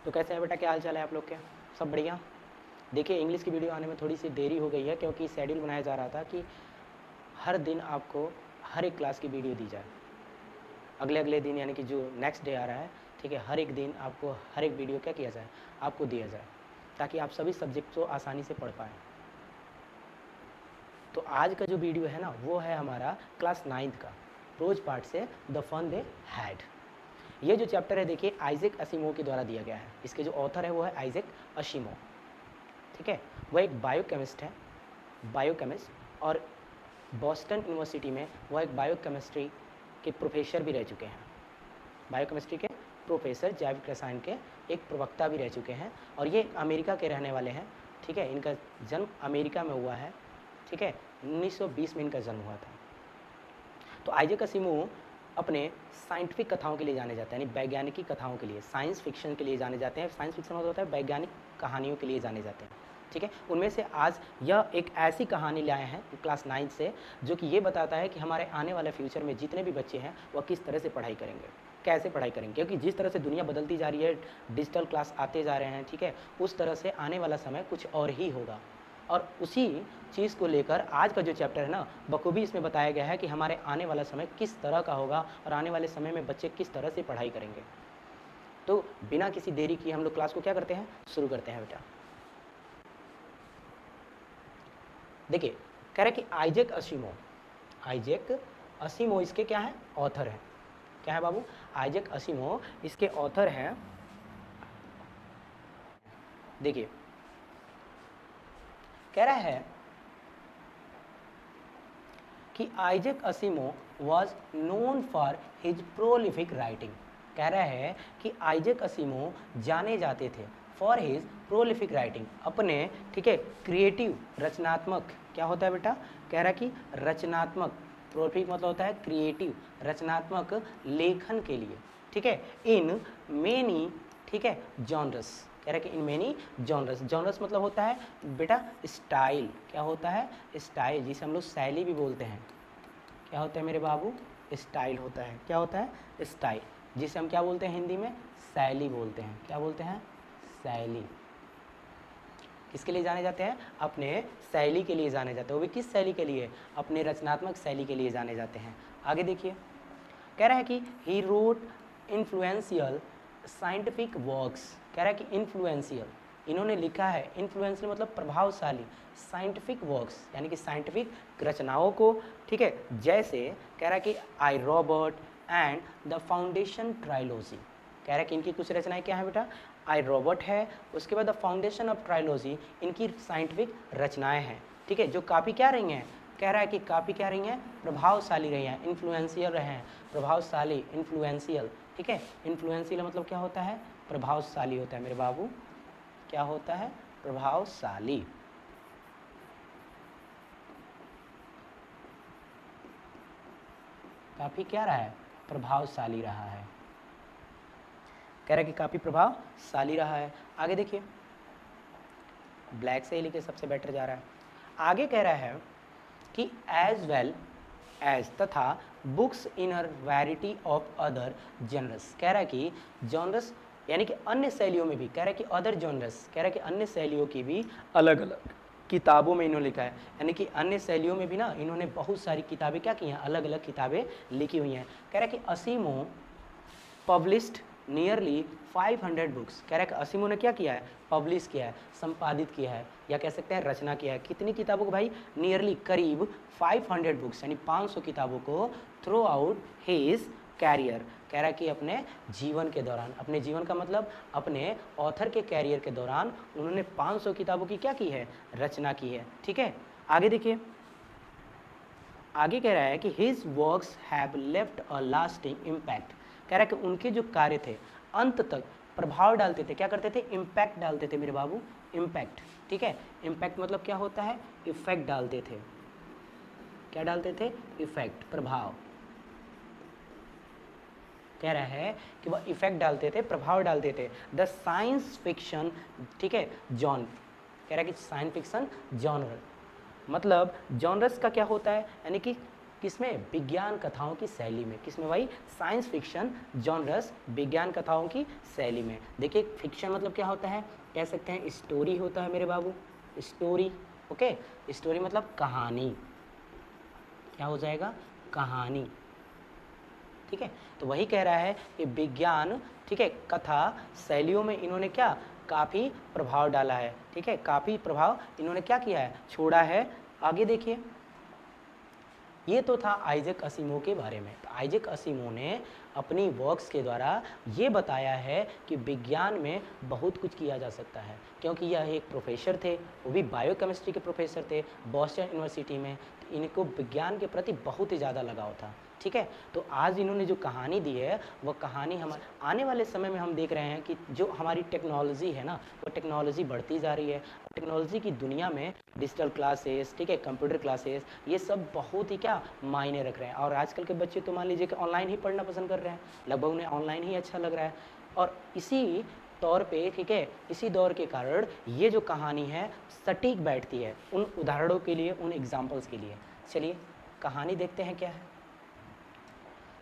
तो कैसे हैं बेटा, क्या हाल चाल है आप लोग के? सब बढ़िया। देखिए इंग्लिश की वीडियो आने में थोड़ी सी देरी हो गई है क्योंकि शेड्यूल बनाया जा रहा था कि हर दिन आपको हर एक क्लास की वीडियो दी जाए। अगले अगले दिन यानी कि जो नेक्स्ट डे आ रहा है, ठीक है, हर एक दिन आपको हर एक वीडियो क्या किया जाए, आपको दिया जाए, ताकि आप सभी सब्जेक्ट को आसानी से पढ़ पाएँ। तो आज का जो वीडियो है ना, वो है हमारा क्लास 9th का प्रोज पार्ट से द फन दे हैड। ये जो चैप्टर है देखिए आइजैक असिमोव के द्वारा दिया गया है। इसके जो ऑथर है वो है आइजैक असिमोव, ठीक है। वह एक बायोकेमिस्ट है, बायोकेमिस्ट, और बॉस्टन यूनिवर्सिटी में वह एक बायोकेमिस्ट्री के प्रोफेसर भी रह चुके हैं। बायोकेमिस्ट्री के प्रोफेसर, जैविक रसायन के एक प्रवक्ता भी रह चुके हैं, और ये अमेरिका के रहने वाले हैं, ठीक है। इनका जन्म अमेरिका में हुआ है, ठीक है। 1920 में इनका जन्म हुआ था। तो आइजैक असिमोव अपने साइंटिफिक कथाओं के लिए जाने जाते हैं, यानी वैज्ञानिकी कथाओं के लिए, साइंस फिक्शन के लिए जाने जाते हैं। साइंस फिक्शन मतलब होता है वैज्ञानिक कहानियों के लिए जाने जाते हैं, ठीक है। उनमें से आज यह एक ऐसी कहानी लाए हैं क्लास 9 से, जो कि ये बताता है कि हमारे आने वाले फ्यूचर में जितने भी बच्चे हैं वह किस तरह से पढ़ाई करेंगे, कैसे पढ़ाई करेंगे। क्योंकि जिस तरह से दुनिया बदलती जा रही है, डिजिटल क्लास आते जा रहे हैं, ठीक है, उस तरह से आने वाला समय कुछ और ही होगा। और उसी चीज़ को लेकर आज का जो चैप्टर है ना, बखूबी इसमें बताया गया है कि हमारे आने वाला समय किस तरह का होगा और आने वाले समय में बच्चे किस तरह से पढ़ाई करेंगे। तो बिना किसी देरी की हम लोग क्लास को क्या करते हैं, शुरू करते हैं बेटा। देखिए कह रहे कि आइजैक असिमोव इसके क्या है, ऑथर है। क्या है बाबू, आइजैक असिमोव इसके ऑथर हैं। देखिए कह रहा है कि Isaac Asimov was known for his prolific writing. कह रहा है कि आइजैक असिमोव जाने जाते थे फॉर हिज प्रोलिफिक राइटिंग, अपने, ठीक है, क्रिएटिव, रचनात्मक, क्या होता है बेटा, कह रहा है कि रचनात्मक, प्रोलिफिक मतलब होता है क्रिएटिव, रचनात्मक लेखन के लिए, ठीक है, इन मेनी, ठीक है, जॉनरस। कह रहा है कि इन मेनी जॉनरस, जॉनरस मतलब होता है बेटा स्टाइल, क्या होता है, स्टाइल, जिसे हम लोग शैली भी बोलते हैं। क्या होता है मेरे बाबू, स्टाइल होता है। क्या होता है, स्टाइल, जिसे हम क्या बोलते हैं हिंदी में, शैली बोलते हैं। क्या बोलते हैं, शैली। किसके लिए जाने जाते हैं, अपने शैली के लिए जाने जाते हैं। वो भी किस शैली के लिए, अपने रचनात्मक शैली के लिए जाने जाते हैं। आगे देखिए कह रहा है कि he wrote influential scientific works. कह रहा है कि इन्फ्लुएंशियल, इन्होंने लिखा है, इन्फ्लुएंशियल मतलब प्रभावशाली, साइंटिफिक वर्क्स यानी कि साइंटिफिक रचनाओं को, ठीक है। जैसे कह रहा है कि I Robot and the Foundation trilogy. कह रहा है कि इनकी कुछ रचनाएं क्या है बेटा, आई रॉबर्ट है, उसके बाद द फाउंडेशन ऑफ ट्रायलॉजी, इनकी साइंटिफिक रचनाएं हैं, ठीक है, जो काफ़ी क्या रही हैं, कह रहा है कि काफ़ी क्या रही हैं, प्रभावशाली रही हैं, इन्फ्लुएंशियल रहे हैं, प्रभावशाली, इन्फ्लुएंशियल, ठीक है। इन्फ्लुएंशियल मतलब क्या होता है, प्रभावशाली होता है मेरे बाबू। क्या होता है, प्रभावशाली। काफ़ी क्या रहा है, प्रभावशाली रहा है। कह रहा है कि काफ़ी प्रभावशाली रहा है। आगे देखिए ब्लैक से ही लिखे सबसे बेटर जा रहा है। आगे कह रहा है कि एज वेल एज, तथा books in a variety of other genres. कह रहा है कि जॉनर्स यानी कि अन्य शैलियों में भी, कह रहा है कि अदर जॉनर्स, कह रहा है कि अन्य शैलियों की भी अलग अलग किताबों में इन्होंने लिखा है, यानी कि अन्य शैलियों में भी ना इन्होंने बहुत सारी किताबें क्या की हैं, अलग अलग किताबें लिखी हुई हैं। कह रहा है कि असिमोव पब्लिश्ड नियरली 500 बुक्स। कह रहा है कि असिमोव ने क्या किया है, पब्लिश किया है, संपादित किया है, या कह सकते हैं रचना किया है। कितनी किताबों को भाई, नियरली, करीब 500 बुक्स यानी 500 किताबों को थ्रू आउट हिज कैरियर। कह रहा है कि अपने जीवन के दौरान, अपने जीवन का मतलब अपने ऑथर के कैरियर के दौरान उन्होंने 500 किताबों की क्या की है, रचना की है, ठीक है। आगे देखिए आगे कह रहा है कि his works have left a lasting impact. कह रहा है कि उनके जो कार्य थे अंत तक प्रभाव डालते थे, क्या करते थे, इम्पैक्ट डालते थे मेरे बाबू, इम्पैक्ट, ठीक है। इम्पैक्ट मतलब क्या होता है, इफेक्ट डालते थे। क्या डालते थे, इफेक्ट, प्रभाव। कह रहा है कि वह इफेक्ट डालते थे, प्रभाव डालते थे। द साइंस फिक्शन, ठीक है, जॉन। कह रहा है कि साइंस फिक्शन जॉनर मतलब जॉनरस का क्या होता है, यानी कि किसमें, विज्ञान कथाओं की शैली में। किसमें भाई, साइंस फिक्शन जॉनरस, विज्ञान कथाओं की शैली में। देखिए फिक्शन मतलब क्या होता है, कह सकते हैं स्टोरी होता है मेरे बाबू, स्टोरी। ओके, स्टोरी मतलब कहानी, क्या हो जाएगा, कहानी। ठीक है, तो वही कह रहा है कि विज्ञान, ठीक है, कथा शैलियों में इन्होंने क्या, काफ़ी प्रभाव डाला है। ठीक है, काफ़ी प्रभाव इन्होंने क्या किया है, छोड़ा है। आगे देखिए, ये तो था आइजैक असीमो के बारे में। तो आइजैक असीमो ने अपनी वर्क्स के द्वारा ये बताया है कि विज्ञान में बहुत कुछ किया जा सकता है, क्योंकि यह एक प्रोफेसर थे, वो भी बायोकेमिस्ट्री के प्रोफेसर थे बॉस्टन यूनिवर्सिटी में। तो इनको विज्ञान के प्रति बहुत ही ज़्यादा लगाव था। ठीक है, तो आज इन्होंने जो कहानी दी है, वह कहानी हमारे आने वाले समय में हम देख रहे हैं कि जो हमारी टेक्नोलॉजी है ना, वो टेक्नोलॉजी बढ़ती जा रही है। टेक्नोलॉजी की दुनिया में डिजिटल क्लासेस, ठीक है, कंप्यूटर क्लासेस, ये सब बहुत ही क्या मायने रख रहे हैं। और आजकल के बच्चे तो मान लीजिए कि ऑनलाइन ही पढ़ना पसंद कर रहे हैं, लगभग उन्हें ऑनलाइन ही अच्छा लग रहा है। और इसी तौर पे, ठीक है, इसी दौर के कारण ये जो कहानी है सटीक बैठती है उन उदाहरणों के लिए, उन एग्जाम्पल्स के लिए। चलिए कहानी देखते हैं क्या है।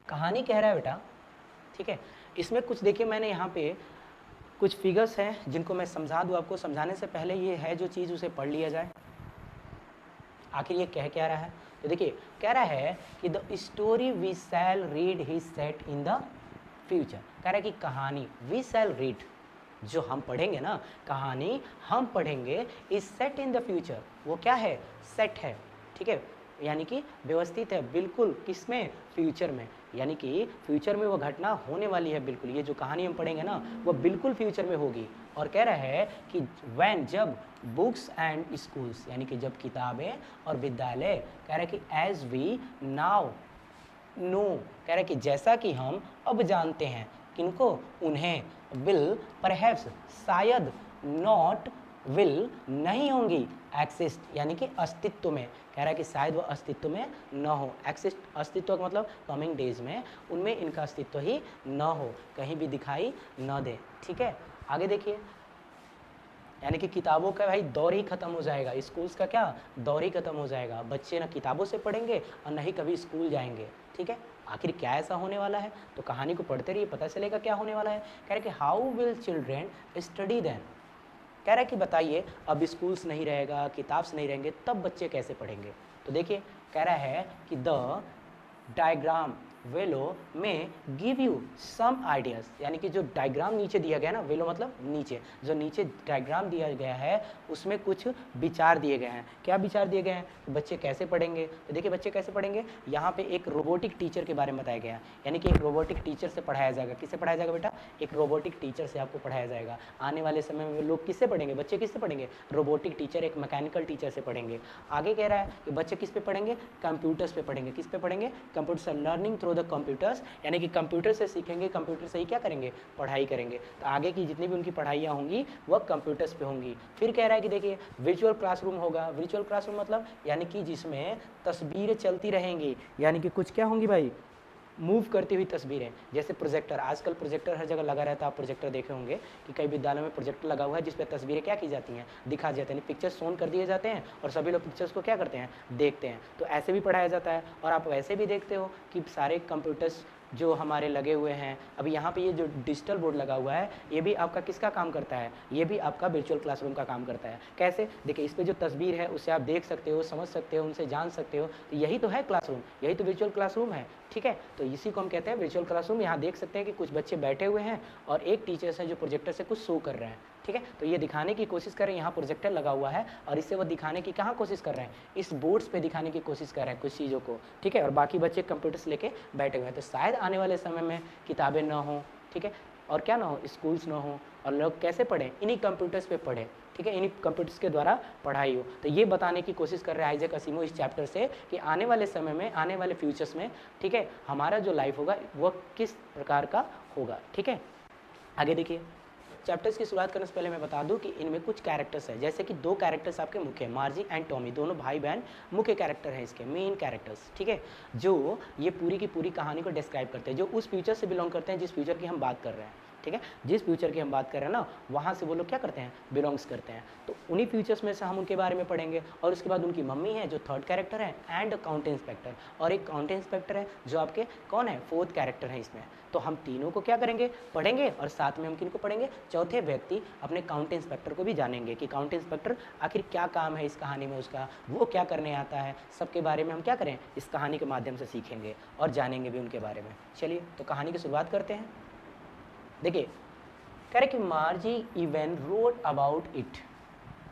कहानी कह रहा है बेटा, ठीक है, इसमें कुछ देखिए, मैंने यहाँ पे कुछ फिगर्स हैं जिनको मैं समझा दूँ आपको। समझाने से पहले ये है जो चीज़, उसे पढ़ लिया जाए आखिर ये कह क्या रहा है। तो देखिए कह रहा है कि the story we shall read he set in the future. कह रहा है कि कहानी वी शैल रीड, जो हम पढ़ेंगे ना, कहानी हम पढ़ेंगे, is set in the future. वो क्या है, सेट है। ठीक है, यानी कि व्यवस्थित है बिल्कुल, किसमें, फ्यूचर में। यानी कि फ्यूचर में वो घटना होने वाली है बिल्कुल। ये जो कहानी हम पढ़ेंगे ना, वो बिल्कुल फ्यूचर में होगी। और कह रहा है कि व्हेन, जब बुक्स एंड स्कूल्स, यानी कि जब किताबें और विद्यालय, कह रहा है कि एज वी नाउ नो, कह रहा है कि जैसा कि हम अब जानते हैं, किनको, उन्हें, विल परहैप्स, शायद, नॉट विल, नहीं होंगी, एक्सिस्ट, यानी कि अस्तित्व में। कह रहा है कि शायद वह अस्तित्व में न हो। एक्सिस्ट, अस्तित्व का मतलब कमिंग डेज में उनमें इनका अस्तित्व ही न हो, कहीं भी दिखाई न दे। ठीक है, आगे देखिए, यानी कि किताबों का भाई दौर ही खत्म हो जाएगा, स्कूल्स का क्या दौर ही खत्म हो जाएगा। बच्चे ना किताबों से पढ़ेंगे और न ही कभी स्कूल जाएंगे। ठीक है, आखिर क्या ऐसा होने वाला है, तो कहानी को पढ़ते रहिए, पता चलेगा क्या होने वाला है। कह रहे कि how will children study then. कह रहा है कि बताइए, अब स्कूल्स नहीं रहेगा, किताब्स नहीं रहेंगे, तब बच्चे कैसे पढ़ेंगे। तो देखिए कह रहा है कि द डायग्राम वेलो में गिव यू सम आइडियाज़, यानी कि जो डायग्राम नीचे दिया गया ना, वेलो मतलब नीचे, जो नीचे डायग्राम दिया गया है उसमें कुछ विचार दिए गए हैं। क्या विचार दिए गए हैं, तो बच्चे कैसे पढ़ेंगे। तो देखिए बच्चे कैसे पढ़ेंगे, यहाँ पे एक रोबोटिक टीचर के बारे में बताया गया है, यानी कि एक रोबोटिक टीचर से पढ़ाया जाएगा। किससे पढ़ाया जाएगा बेटा, एक रोबोटिक टीचर से आपको पढ़ाया जाएगा। आने वाले समय में लोग किससे पढ़ेंगे, बच्चे किससे पढ़ेंगे, रोबोटिक टीचर, एक मैकेनिकल टीचर से पढ़ेंगे। आगे कह रहा है कि बच्चे किस पे पढ़ेंगे, कंप्यूटर्स पे पढ़ेंगे। किस पे पढ़ेंगे, computer, learning through the computers, यानी कि कंप्यूटर से सीखेंगे, कंप्यूटर से ही क्या करेंगे, पढ़ाई करेंगे। तो आगे की जितनी भी उनकी पढ़ाइयाँ होंगी वह कंप्यूटर्स पे होंगी। फिर कह रहा है कि देखिए वर्चुअल क्लासरूम होगा। वर्चुअल क्लासरूम मतलब यानी कि जिसमें तस्वीरें चलती रहेंगी, यानी कि कुछ क्या होंगी भाई, मूव करती हुई तस्वीरें। जैसे प्रोजेक्टर, आजकल प्रोजेक्टर हर जगह लगा रहता है। आप प्रोजेक्टर देखे होंगे कि कई विद्यालयों में प्रोजेक्टर लगा हुआ है, जिस पर तस्वीरें क्या की जाती हैं, दिखा जाते हैं, पिक्चर्स शोन कर दिए जाते हैं और सभी लोग पिक्चर्स को क्या करते हैं, देखते हैं। तो ऐसे भी पढ़ाया जाता है। और आप वैसे भी देखते हो कि सारे कंप्यूटर्स जो हमारे लगे हुए हैं, अभी यहाँ पे ये जो डिजिटल बोर्ड लगा हुआ है, ये भी आपका किसका काम करता है, ये भी आपका वर्चुअल क्लासरूम का काम करता है। कैसे, देखिए इस पे जो तस्वीर है उससे आप देख सकते हो, समझ सकते हो, उनसे जान सकते हो। तो यही तो है क्लासरूम, यही तो वर्चुअल क्लासरूम है। ठीक है, तो इसी को हम कहते हैं वर्चुअल क्लासरूम। यहाँ देख सकते हैं कि कुछ बच्चे बैठे हुए हैं और एक टीचर्स है जो प्रोजेक्टर से कुछ शो कर रहे हैं। ठीक है, तो ये दिखाने की कोशिश कर रहे हैं, यहाँ प्रोजेक्टर लगा हुआ है और इससे वो दिखाने की कहाँ कोशिश कर रहे हैं, इस बोर्ड्स पे दिखाने की कोशिश कर रहे हैं कुछ चीज़ों को। ठीक है, और बाकी बच्चे कंप्यूटर्स लेके बैठे हुए हैं। तो शायद आने वाले समय में किताबें ना हो, ठीक है, और क्या ना हो, स्कूल्स ना हो, और लोग कैसे पढ़ें, इन्हीं कंप्यूटर्स पे पढ़ें। ठीक है, इन्हीं कंप्यूटर्स के द्वारा पढ़ाई हो। तो ये बताने की कोशिश कर रहे हैं आइजैक असीमो इस चैप्टर से कि आने वाले समय में, आने वाले फ्यूचर्स में, ठीक है, हमारा जो लाइफ होगा वो किस प्रकार का होगा। ठीक है, आगे देखिए, चैप्टर्स की शुरुआत करने से पहले मैं बता दूं कि इनमें कुछ कैरेक्टर्स हैं। जैसे कि दो कैरेक्टर्स आपके मुख्य हैं, मार्जी एंड टॉमी, दोनों भाई बहन मुख्य कैरेक्टर हैं इसके, मेन कैरेक्टर्स। ठीक है, जो ये पूरी की पूरी कहानी को डिस्क्राइब करते हैं, जो उस फ्यूचर से बिलोंग करते हैं जिस फ्यूचर की हम बात कर रहे हैं। ठीक है, जिस फ्यूचर की हम बात कर रहे हैं ना वहाँ से वो लोग क्या करते हैं, बिलोंग्स करते हैं। तो उन्हीं फ्यूचर्स में से हम उनके बारे में पढ़ेंगे। और उसके बाद उनकी मम्मी है जो थर्ड कैरेक्टर है, एंड काउंटी इंस्पेक्टर, और एक काउंटी इंस्पेक्टर है जो आपके कौन है, फोर्थ कैरेक्टर है इसमें। तो हम तीनों को क्या करेंगे, पढ़ेंगे, और साथ में हम किनको पढ़ेंगे, चौथे व्यक्ति अपने काउंटी इंस्पेक्टर को भी जानेंगे कि काउंटी इंस्पेक्टर आखिर क्या काम है इस कहानी में उसका, वो क्या करने आता है, सबके बारे में हम क्या करें, इस कहानी के माध्यम से सीखेंगे और जानेंगे भी उनके बारे में। चलिए तो कहानी की शुरुआत करते हैं। देखिए कह रहे कि मार्जी इवन रोट अबाउट इट,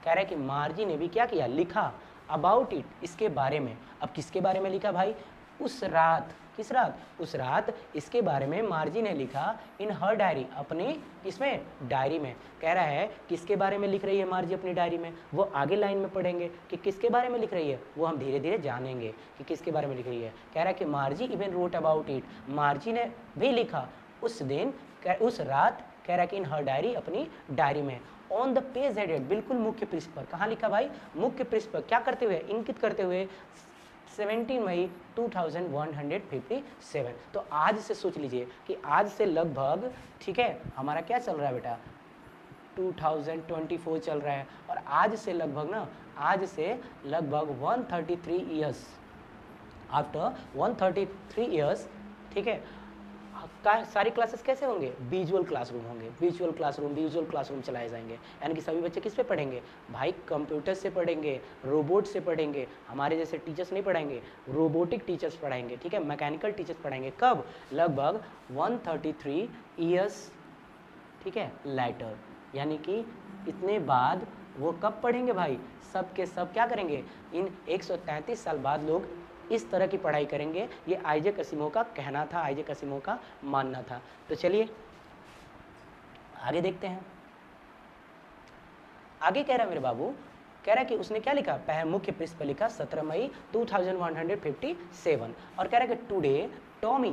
कह रहे कि मार्जी ने भी क्या किया, लिखा, अबाउट इट, इसके बारे में। अब किसके बारे में लिखा भाई, उस रात, किस रात, उस रात इसके बारे में मार्जी ने लिखा इन हर डायरी, अपनी किसमें, डायरी में। कह रहा है किसके बारे में लिख रही है मार्जी अपनी डायरी में, वो आगे लाइन में पढ़ेंगे कि किसके बारे में लिख रही है, वो हम धीरे धीरे जानेंगे कि किसके बारे में लिख रही है। कह रहा है कि मार्जी इवन रोट अबाउट इट, मार्जी ने भी लिखा उस दिन, उस रात, कह रहा है कि इन हर डायरी, अपनी डायरी में, ऑन द पेज हेडेड, बिल्कुल मुख्य पृष्ठ पर। कहाँ लिखा भाई, मुख्य पृष्ठ पर, क्या करते हुए, इंकित करते हुए 17 मई 2157। तो आज से सोच लीजिए कि आज से लगभग, ठीक है, हमारा क्या चल रहा है बेटा, 2024 चल रहा है, और आज से लगभग ना, आज से लगभग 133 ईयर्स, आफ्टर 133 ईयर्स, ठीक है, सारी क्लासेस कैसे होंगे, विजुअल क्लासरूम होंगे, विजुअल क्लासरूम चलाए जाएंगे। यानी कि सभी बच्चे किस पे पढ़ेंगे भाई, कंप्यूटर से पढ़ेंगे, रोबोट से पढ़ेंगे, हमारे जैसे टीचर्स नहीं पढ़ाएंगे, रोबोटिक टीचर्स पढ़ाएंगे, ठीक है, मैकेनिकल टीचर्स पढ़ाएंगे। कब, लगभग 133 ईयर्स, ठीक है, लेटर, यानी कि इतने बाद वो कब पढ़ेंगे भाई, सब के सब क्या करेंगे, इन 133 साल बाद लोग इस तरह की पढ़ाई करेंगे। ये आइजैक असिमोव का कहना था, आइजैक असिमोव का मानना था। तो चलिए आगे देखते हैं। आगे कह रहा है मेरे बाबू, कह रहा है कि उसने क्या लिखा, मुख्य पृष्ठ पर लिखा 17 मई 2157, और कह रहा है कि today Tommy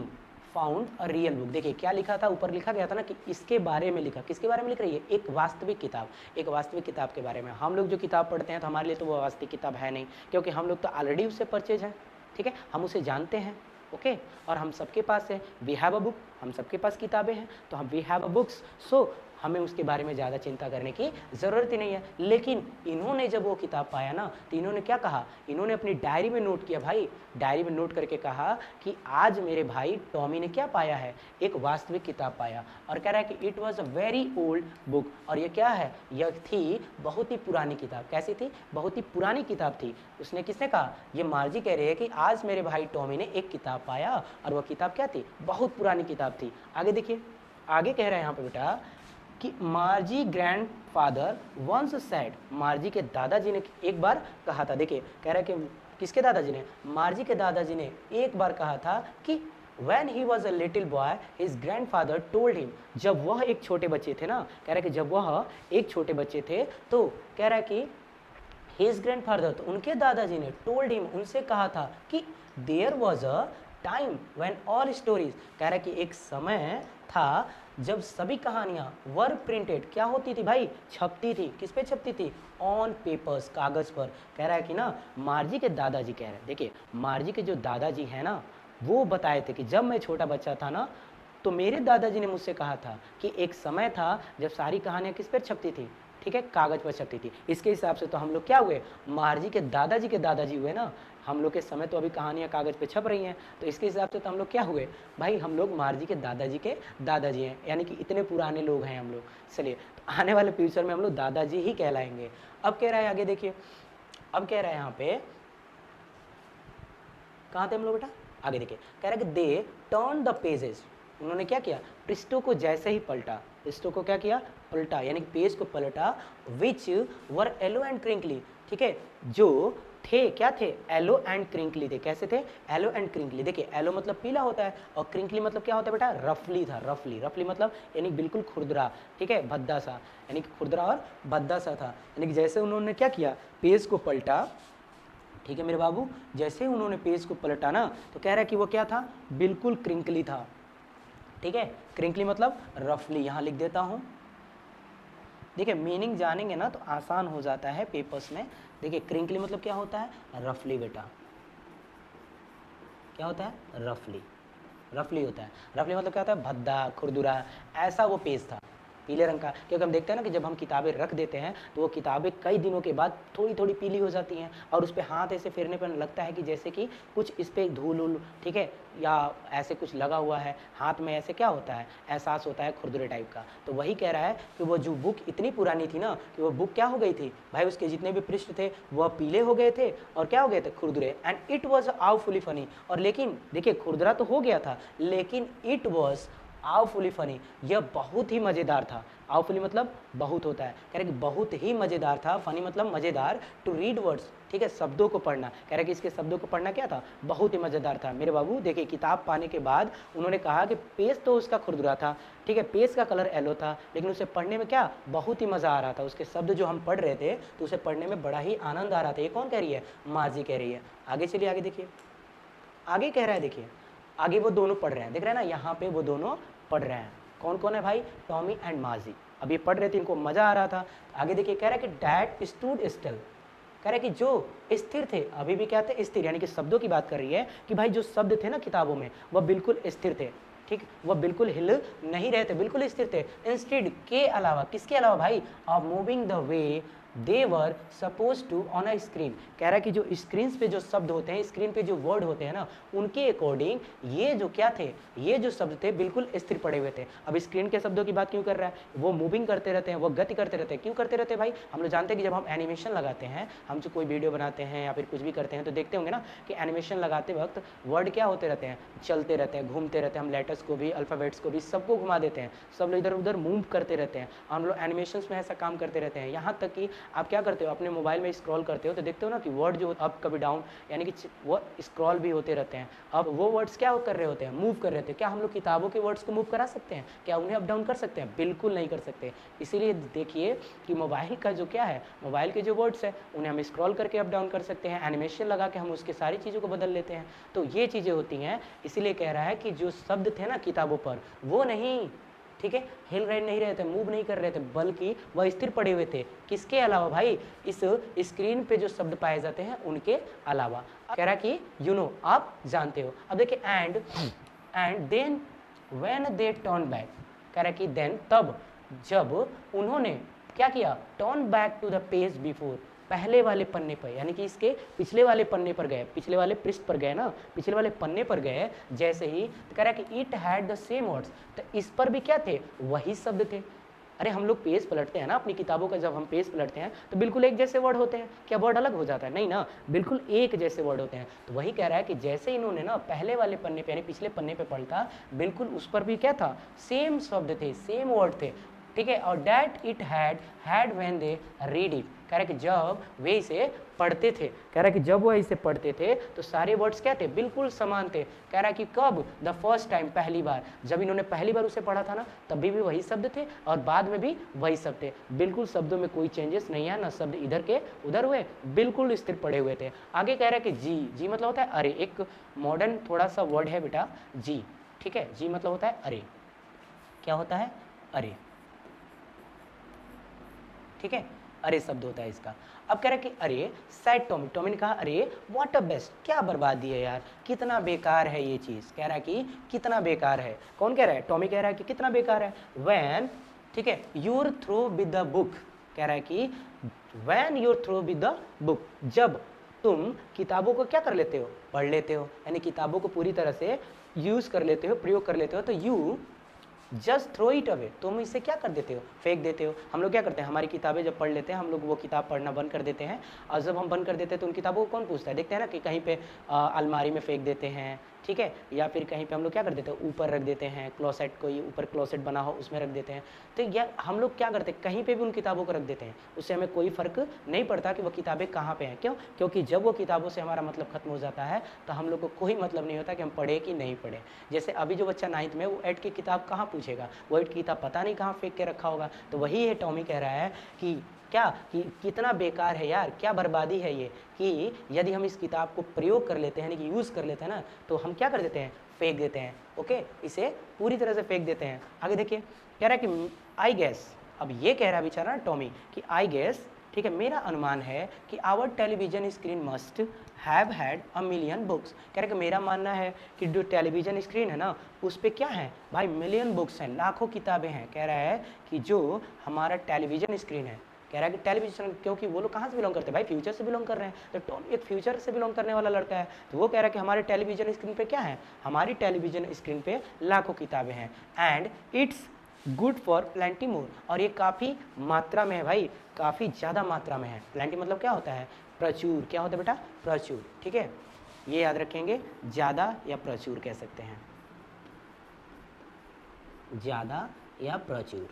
found a real book. देखिए क्या लिखा था, ऊपर लिखा गया था ना कि इसके बारे में लिखा, किसके बारे में लिख रही है, एक वास्तविक किताब, एक वास्तविक किताब के बारे में। हम लोग जो किताब पढ़ते हैं तो हमारे लिए तो वो वास्तविक किताब है नहीं, क्योंकि हम लोग तो ऑलरेडी उससे परचेज हैं, ठीक है, हम उसे जानते हैं, ओके, और हम सबके पास है, वी हैव अ बुक, हम सबके पास किताबें हैं, तो हम वी हैव अ बुक्स, सो हमें उसके बारे में ज़्यादा चिंता करने की ज़रूरत ही नहीं है। लेकिन इन्होंने जब वो किताब पाया ना, तो इन्होंने क्या कहा, इन्होंने अपनी डायरी में नोट किया भाई, डायरी में नोट करके कहा कि आज मेरे भाई टॉमी ने क्या पाया है, एक वास्तविक किताब पाया। और कह रहा है कि it was a very old book, और ये क्या है, यह थी बहुत ही पुरानी किताब। कैसी थी, बहुत ही पुरानी किताब थी। उसने किसने कहा, ये मार्जी कह रही है कि आज मेरे भाई टॉमी ने एक किताब पाया, और वह किताब क्या थी, बहुत पुरानी किताब थी। आगे देखिए, आगे कह रहा है यहाँ पे बेटा कि Margie grandfather once said, Margie के दादाजी ने एक बार कहा था। देखिए कह रहा है कि किसके दादाजी ने, मार्जी के दादाजी ने एक बार कहा था कि when he was a little boy his grandfather told him, जब वह एक छोटे बच्चे थे ना, कह रहा है कि जब वह एक छोटे बच्चे थे तो कह रहा है कि his grandfather, तो उनके दादाजी ने told him, उनसे कहा था कि there was a time when all stories, कह रहा है कि एक समय था जब सभी कहानियाँ वर प्रिंटेड, क्या होती थी भाई, छपती थी, किस पे छपती थी, ऑन पेपर्स, कागज़ पर। कह रहा है कि ना मार्जी के दादाजी कह रहे हैं, देखिए मार्जी के जो दादाजी हैं ना, वो बताए थे कि जब मैं छोटा बच्चा था ना, तो मेरे दादाजी ने मुझसे कहा था कि एक समय था जब सारी कहानियाँ किस पर छपती थी, ठीक है, कागज़ पर छपती थी। इसके हिसाब से तो हम लोग क्या हुए, मार्जी के दादाजी हुए ना। हम लोग के समय तो अभी कहानियाँ कागज़ पे छप रही हैं, तो इसके हिसाब से तो हम लोग क्या हुए भाई, हम लोग मार्जी के दादाजी हैं, यानी कि इतने पुराने लोग हैं हम लोग। चलिए तो आने वाले फ्यूचर में हम लोग दादाजी ही कहलाएंगे। अब कह रहा है आगे देखिए, अब कह रहा है यहाँ पे, कहाँ थे हम लोग बेटा, आगे देखिए, कह रहा है कि दे टर्न द पेजेस, उन्होंने क्या किया, पृष्ठों को जैसे ही पलटा, पृष्ठों को क्या किया, पलटा, यानी कि पेज को पलटा, विच वर येलो एंड क्रिंकली, ठीक है, जो थे क्या थे, येलो एंड क्रिंकली थे। कैसे थे, येलो एंड क्रिंकली। देखिए येलो मतलब पीला होता है, और क्रिंकली मतलब क्या होता है बेटा, रफली था, रफली मतलब यानी बिल्कुल खुरदरा, ठीक है, भद्दा सा, यानी कि खुरदरा और भद्दा सा था। यानी कि जैसे उन्होंने क्या किया, पेज को पलटा, ठीक है मेरे बाबू, जैसे उन्होंने पेज को पलटा ना, तो कह रहा है कि वो क्या था, बिल्कुल क्रिंकली था, ठीक है, क्रिंकली मतलब रफली, यहाँ लिख देता हूँ। देखिए मीनिंग जानेंगे ना तो आसान हो जाता है पेपर्स में। देखिए क्रिंकली मतलब क्या होता है, रफली बेटा, क्या होता है, रफली, रफली होता है। रफली मतलब क्या होता है, भद्दा खुरदुरा, ऐसा वो पेज था पीले रंग का। क्योंकि हम देखते हैं ना कि जब हम किताबें रख देते हैं तो वो किताबें कई दिनों के बाद थोड़ी थोड़ी पीली हो जाती हैं और उस पर हाथ ऐसे फेरने पर लगता है कि जैसे कि कुछ इस पर धूल उल, ठीक है, या ऐसे कुछ लगा हुआ है हाथ में, ऐसे क्या होता है, एहसास होता है खुरदुरे टाइप का। तो वही कह रहा है कि वो जो बुक इतनी पुरानी थी ना कि वो बुक क्या हो गई थी भाई, उसके जितने भी पृष्ठ थे वह पीले हो गए थे और क्या हो गए थे, खुरदुरे। एंड इट वॉज आउटफुली फनी, और लेकिन देखिए खुरदुरा तो हो गया था लेकिन इट वॉज आउटफुली फनी, यह बहुत ही मज़ेदार था। आउटफुली मतलब बहुत होता है, कह रहे कि बहुत ही मज़ेदार था, फनी मतलब मज़ेदार, टू रीड वर्ड्स, ठीक है, शब्दों को पढ़ना। कह रहे कि इसके शब्दों को पढ़ना क्या था, बहुत ही मज़ेदार था। मेरे बाबू देखिए किताब पाने के बाद उन्होंने कहा कि पेज तो उसका खुरदुरा था, ठीक है, पेज का कलर येलो था, लेकिन उसे पढ़ने में क्या बहुत ही मज़ा आ रहा था। उसके शब्द जो हम पढ़ रहे थे तो उसे पढ़ने में बड़ा ही आनंद आ रहा था। ये कौन कह रही है, माजी कह रही है। आगे चलिए, आगे देखिए, आगे कह रहा है, देखिए आगे वो दोनों पढ़ रहे हैं, देख रहे हैं ना, यहाँ पे वो दोनों पढ़ रहे हैं। कौन कौन है भाई, टॉमी एंड माजी। अब ये पढ़ रहे थे, इनको मज़ा आ रहा था। आगे देखिए कह रहा है कि डैड स्टूड स्टिल, कह रहा है कि जो स्थिर थे, अभी भी क्या थे, स्थिर, यानी कि शब्दों की बात कर रही है कि भाई जो शब्द थे ना किताबों में वह बिल्कुल स्थिर थे, ठीक, वह बिल्कुल हिल नहीं रहे थे, बिल्कुल स्थिर थे। इंस्टेड के अलावा, किसके अलावा भाई, of moving the way they were suppose to on a screen. कह रहा है कि जो स्क्रीन पे जो शब्द होते हैं, स्क्रीन पे जो वर्ड होते हैं ना, उनके अकॉर्डिंग ये जो क्या थे, ये जो शब्द थे बिल्कुल स्थिर पड़े हुए थे। अब स्क्रीन के शब्दों की बात क्यों कर रहा है, वो मूविंग करते रहते हैं, वो गति करते रहते हैं। क्यों करते रहते हैं भाई, हम लोग जानते हैं कि जब हम एनिमेशन लगाते हैं, हम जो कोई वीडियो बनाते हैं या फिर कुछ भी करते हैं तो देखते होंगे ना कि एनिमेशन लगाते वक्त वर्ड क्या होते रहते हैं, चलते रहते हैं, घूमते रहते हैं। हम लेटर्स को भी, अल्फ़ाबेट्स को भी, सबको घुमा देते हैं, सब लोग इधर उधर मूव करते रहते हैं। हम लोग एनिमेशन में ऐसा काम करते रहते हैं। यहाँ तक कि आप क्या करते हो, अपने मोबाइल में स्क्रॉल करते हो तो देखते हो ना कि वर्ड जो अप कभी डाउन, यानी कि वो स्क्रॉल भी होते रहते हैं। अब वो वर्ड्स क्या कर रहे होते हैं, मूव कर रहे थे। क्या हम लोग किताबों के वर्ड्स को मूव करा सकते हैं, क्या उन्हें अप डाउन कर सकते हैं, बिल्कुल नहीं कर सकते। इसीलिए देखिए कि मोबाइल का जो क्या है, मोबाइल के जो वर्ड्स है उन्हें हम स्क्रॉल करके अप डाउन कर सकते हैं, एनिमेशन लगा के हम उसके सारी चीज़ों को बदल लेते हैं। तो ये चीज़ें होती हैं। इसीलिए कह रहा है कि जो शब्द थे ना किताबों पर वो नहीं, ठीक है, हिल रहे नहीं रहे थे, मूव नहीं कर रहे थे, बल्कि वह स्थिर पड़े हुए थे। किसके अलावा भाई, इस स्क्रीन पे जो शब्द पाए जाते हैं उनके अलावा। कह रहा कि यू नो, आप जानते हो। अब देखिए and then when they turn back, कह रहा कि देन तब जब उन्होंने क्या किया, turn back to the page before, पहले वाले पन्ने पर, यानी कि इसके पिछले वाले पन्ने पर गए, पिछले वाले पृष्ठ पर गए ना, पिछले वाले पन्ने पर गए जैसे ही, तो कह रहा है कि it had the same words, तो इस पर भी क्या थे, वही शब्द थे। अरे हम लोग पेज पलटते हैं ना अपनी किताबों का, जब हम पेज पलटते हैं तो बिल्कुल एक जैसे वर्ड होते हैं, क्या वर्ड अलग हो जाता है, नहीं ना, बिल्कुल एक जैसे वर्ड होते हैं। तो वही कह रहा है कि जैसे इन्होंने ना पहले वाले पन्ने पे यानी पिछले पन्ने पे पलटा, बिल्कुल उस पर भी क्या था, सेम शब्द थे, सेम वर्ड थे, ठीक है। और that it had when they read it, कह रहा है कि जब वे इसे पढ़ते थे, कह रहा है कि जब वह इसे पढ़ते थे तो सारे वर्ड्स क्या थे, बिल्कुल समान थे। कह रहा है कि कब, द फर्स्ट टाइम, पहली बार, जब इन्होंने पहली बार उसे पढ़ा था ना तभी भी वही शब्द थे और बाद में भी वही शब्द थे, बिल्कुल शब्दों में कोई चेंजेस नहीं है, ना शब्द इधर के उधर हुए, बिल्कुल स्थिर पड़े हुए थे। आगे कह रहा है कि जी, जी मतलब होता है अरे, एक मॉडर्न थोड़ा सा वर्ड है बेटा जी, ठीक है, जी मतलब होता है अरे, क्या होता है, अरे, ठीक है, अरे शब्द होता है इसका। अब कह रहा है कि अरे सैड टॉमी, टॉमी ने कहा अरे व्हाट अ बेस्ट, क्या बर्बादी है यार, कितना बेकार है ये चीज़। कह रहा है कि कितना बेकार है, कौन कह रहा है, टॉमी कह रहा है कि कितना बेकार है। व्हेन, ठीक है, you're through with the book, कह रहा है कि when you're through with the book, जब तुम किताबों को क्या कर लेते हो, पढ़ लेते हो, यानी किताबों को पूरी तरह से यूज़ कर लेते हो, प्रयोग कर लेते हो, तो you just throw it away, तुम इसे क्या कर देते हो, फेंक देते हो। हम लोग क्या करते हैं, हमारी किताबें जब पढ़ लेते हैं हम लोग वो किताब पढ़ना बंद कर देते हैं, और जब हम बंद कर देते हैं तो उन किताबों को कौन पूछता है, देखते हैं ना कि कहीं पे अलमारी में फेंक देते हैं, ठीक है, या फिर कहीं पे हम लोग क्या कर देते हैं, ऊपर रख देते हैं, क्लोसेट, कोई ऊपर क्लोसेट बना हो उसमें रख देते हैं। तो या हम लोग क्या करते हैं, कहीं पे भी उन किताबों को रख देते हैं, उससे हमें कोई फ़र्क नहीं पड़ता कि वो किताबें कहाँ पे हैं। क्यों, क्योंकि जब वो किताबों से हमारा मतलब खत्म हो जाता है तो हम लोग को कोई मतलब नहीं होता कि हम पढ़े कि नहीं पढ़े। जैसे अभी जो बच्चा 9th में, वो 8 की किताब कहाँ पूछेगा, वो 8 की किताब पता नहीं कहाँ फेंक के रखा होगा। तो वही है, टॉमी कह रहा है कि क्या, कि कितना बेकार है यार, क्या बर्बादी है ये, कि यदि हम इस किताब को प्रयोग कर लेते हैं, यानी कि यूज़ कर लेते हैं ना, तो हम क्या कर देते हैं, फेंक देते हैं। ओके, इसे पूरी तरह से फेंक देते हैं। आगे देखिए, कह रहा है कि आई गेस, अब ये कह रहा है बेचारा टॉमी कि आई गेस ठीक है, मेरा अनुमान है कि our television screen must have had a million books. कह रहे कि मेरा मानना है कि जो टेलीविजन स्क्रीन है ना उस पर क्या है भाई, मिलियन बुक्स हैं, लाखों किताबें हैं। कह रहा है कि जो हमारा टेलीविजन स्क्रीन है, कह रहा है कि टेलीविजन, क्योंकि वो लोग कहाँ से बिलोंग करते हैं भाई, फ्यूचर से बिलोंग कर रहे हैं, तो टॉम एक फ्यूचर से बिलोंग करने वाला लड़का है, तो वो कह रहा है कि हमारे टेलीविजन स्क्रीन पे क्या है, हमारी टेलीविजन स्क्रीन पे लाखों किताबें हैं, and it's good for plenty more, और ये काफ़ी मात्रा में है भाई, काफ़ी ज़्यादा मात्रा में है। प्लेंटी मतलब क्या होता है, प्रचुर। क्या होता है बेटा, प्रचुर। ठीक है, ये याद रखेंगे, ज़्यादा या प्रचुर कह सकते हैं, ज़्यादा या प्रचुर,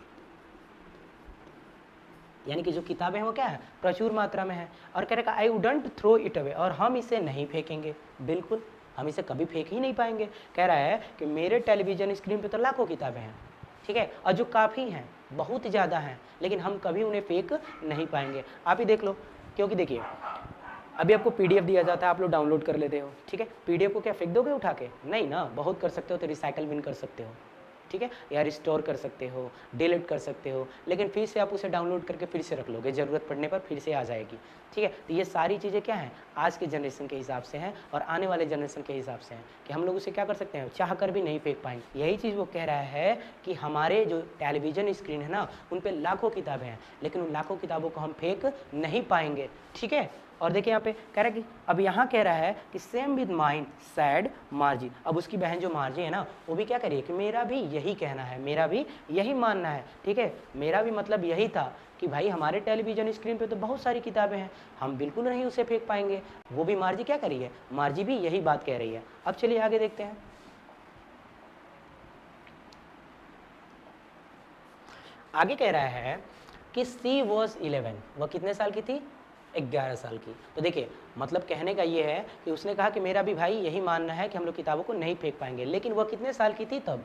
यानी कि जो किताबें हैं वो क्या है, प्रचुर मात्रा में है। और कह रहा है I wouldn't throw it away, और हम इसे नहीं फेंकेंगे, बिल्कुल हम इसे कभी फेंक ही नहीं पाएंगे। कह रहा है कि मेरे टेलीविजन स्क्रीन पे तो लाखों किताबें हैं, ठीक है, और जो काफ़ी हैं, बहुत ज़्यादा हैं, लेकिन हम कभी उन्हें फेंक नहीं पाएंगे। आप ही देख लो, क्योंकि देखिए अभी आपको पीडीएफ दिया जाता है, आप लोग डाउनलोड कर लेते हो, ठीक है, पीडीएफ को क्या फेंक दोगे उठा के, नहीं ना, बहुत कर सकते हो, तो रिसाइकल बिन कर सकते हो, ठीक है, या रिस्टोर कर सकते हो, डिलीट कर सकते हो, लेकिन फिर से आप उसे डाउनलोड करके फिर से रख लोगे, ज़रूरत पड़ने पर फिर से आ जाएगी। ठीक है, तो ये सारी चीज़ें क्या हैं, आज के जनरेशन के हिसाब से हैं और आने वाले जनरेशन के हिसाब से हैं, कि हम लोग उसे क्या कर सकते हैं, चाह कर भी नहीं फेंक पाएंगे। यही चीज़ वो कह रहा है कि हमारे जो टेलीविज़न स्क्रीन है ना उन पर लाखों किताबें हैं, लेकिन उन लाखों किताबों को हम फेंक नहीं पाएंगे। ठीक है, और देखिए यहाँ पे कह रहा है कि अब यहाँ कह रहा है कि सेम विद माइंड सैड मार्जी। अब उसकी बहन जो मार्जी है ना वो भी क्या करिए कि मेरा भी यही कहना है, मेरा भी यही मानना है। ठीक है, मेरा भी मतलब यही था कि भाई हमारे टेलीविज़न स्क्रीन पे तो बहुत सारी किताबें हैं, हम बिल्कुल नहीं उसे फेंक पाएंगे। वो भी मार्जी क्या करी है, मार्जी भी यही बात कह रही है। अब चलिए आगे देखते हैं। आगे कह रहा है कि सी वॉज 11, वह कितने साल की थी, 11 साल की। तो देखिए मतलब कहने का ये है कि उसने कहा कि मेरा भी भाई यही मानना है कि हम लोग किताबों को नहीं फेंक पाएंगे, लेकिन वह कितने साल की थी तब,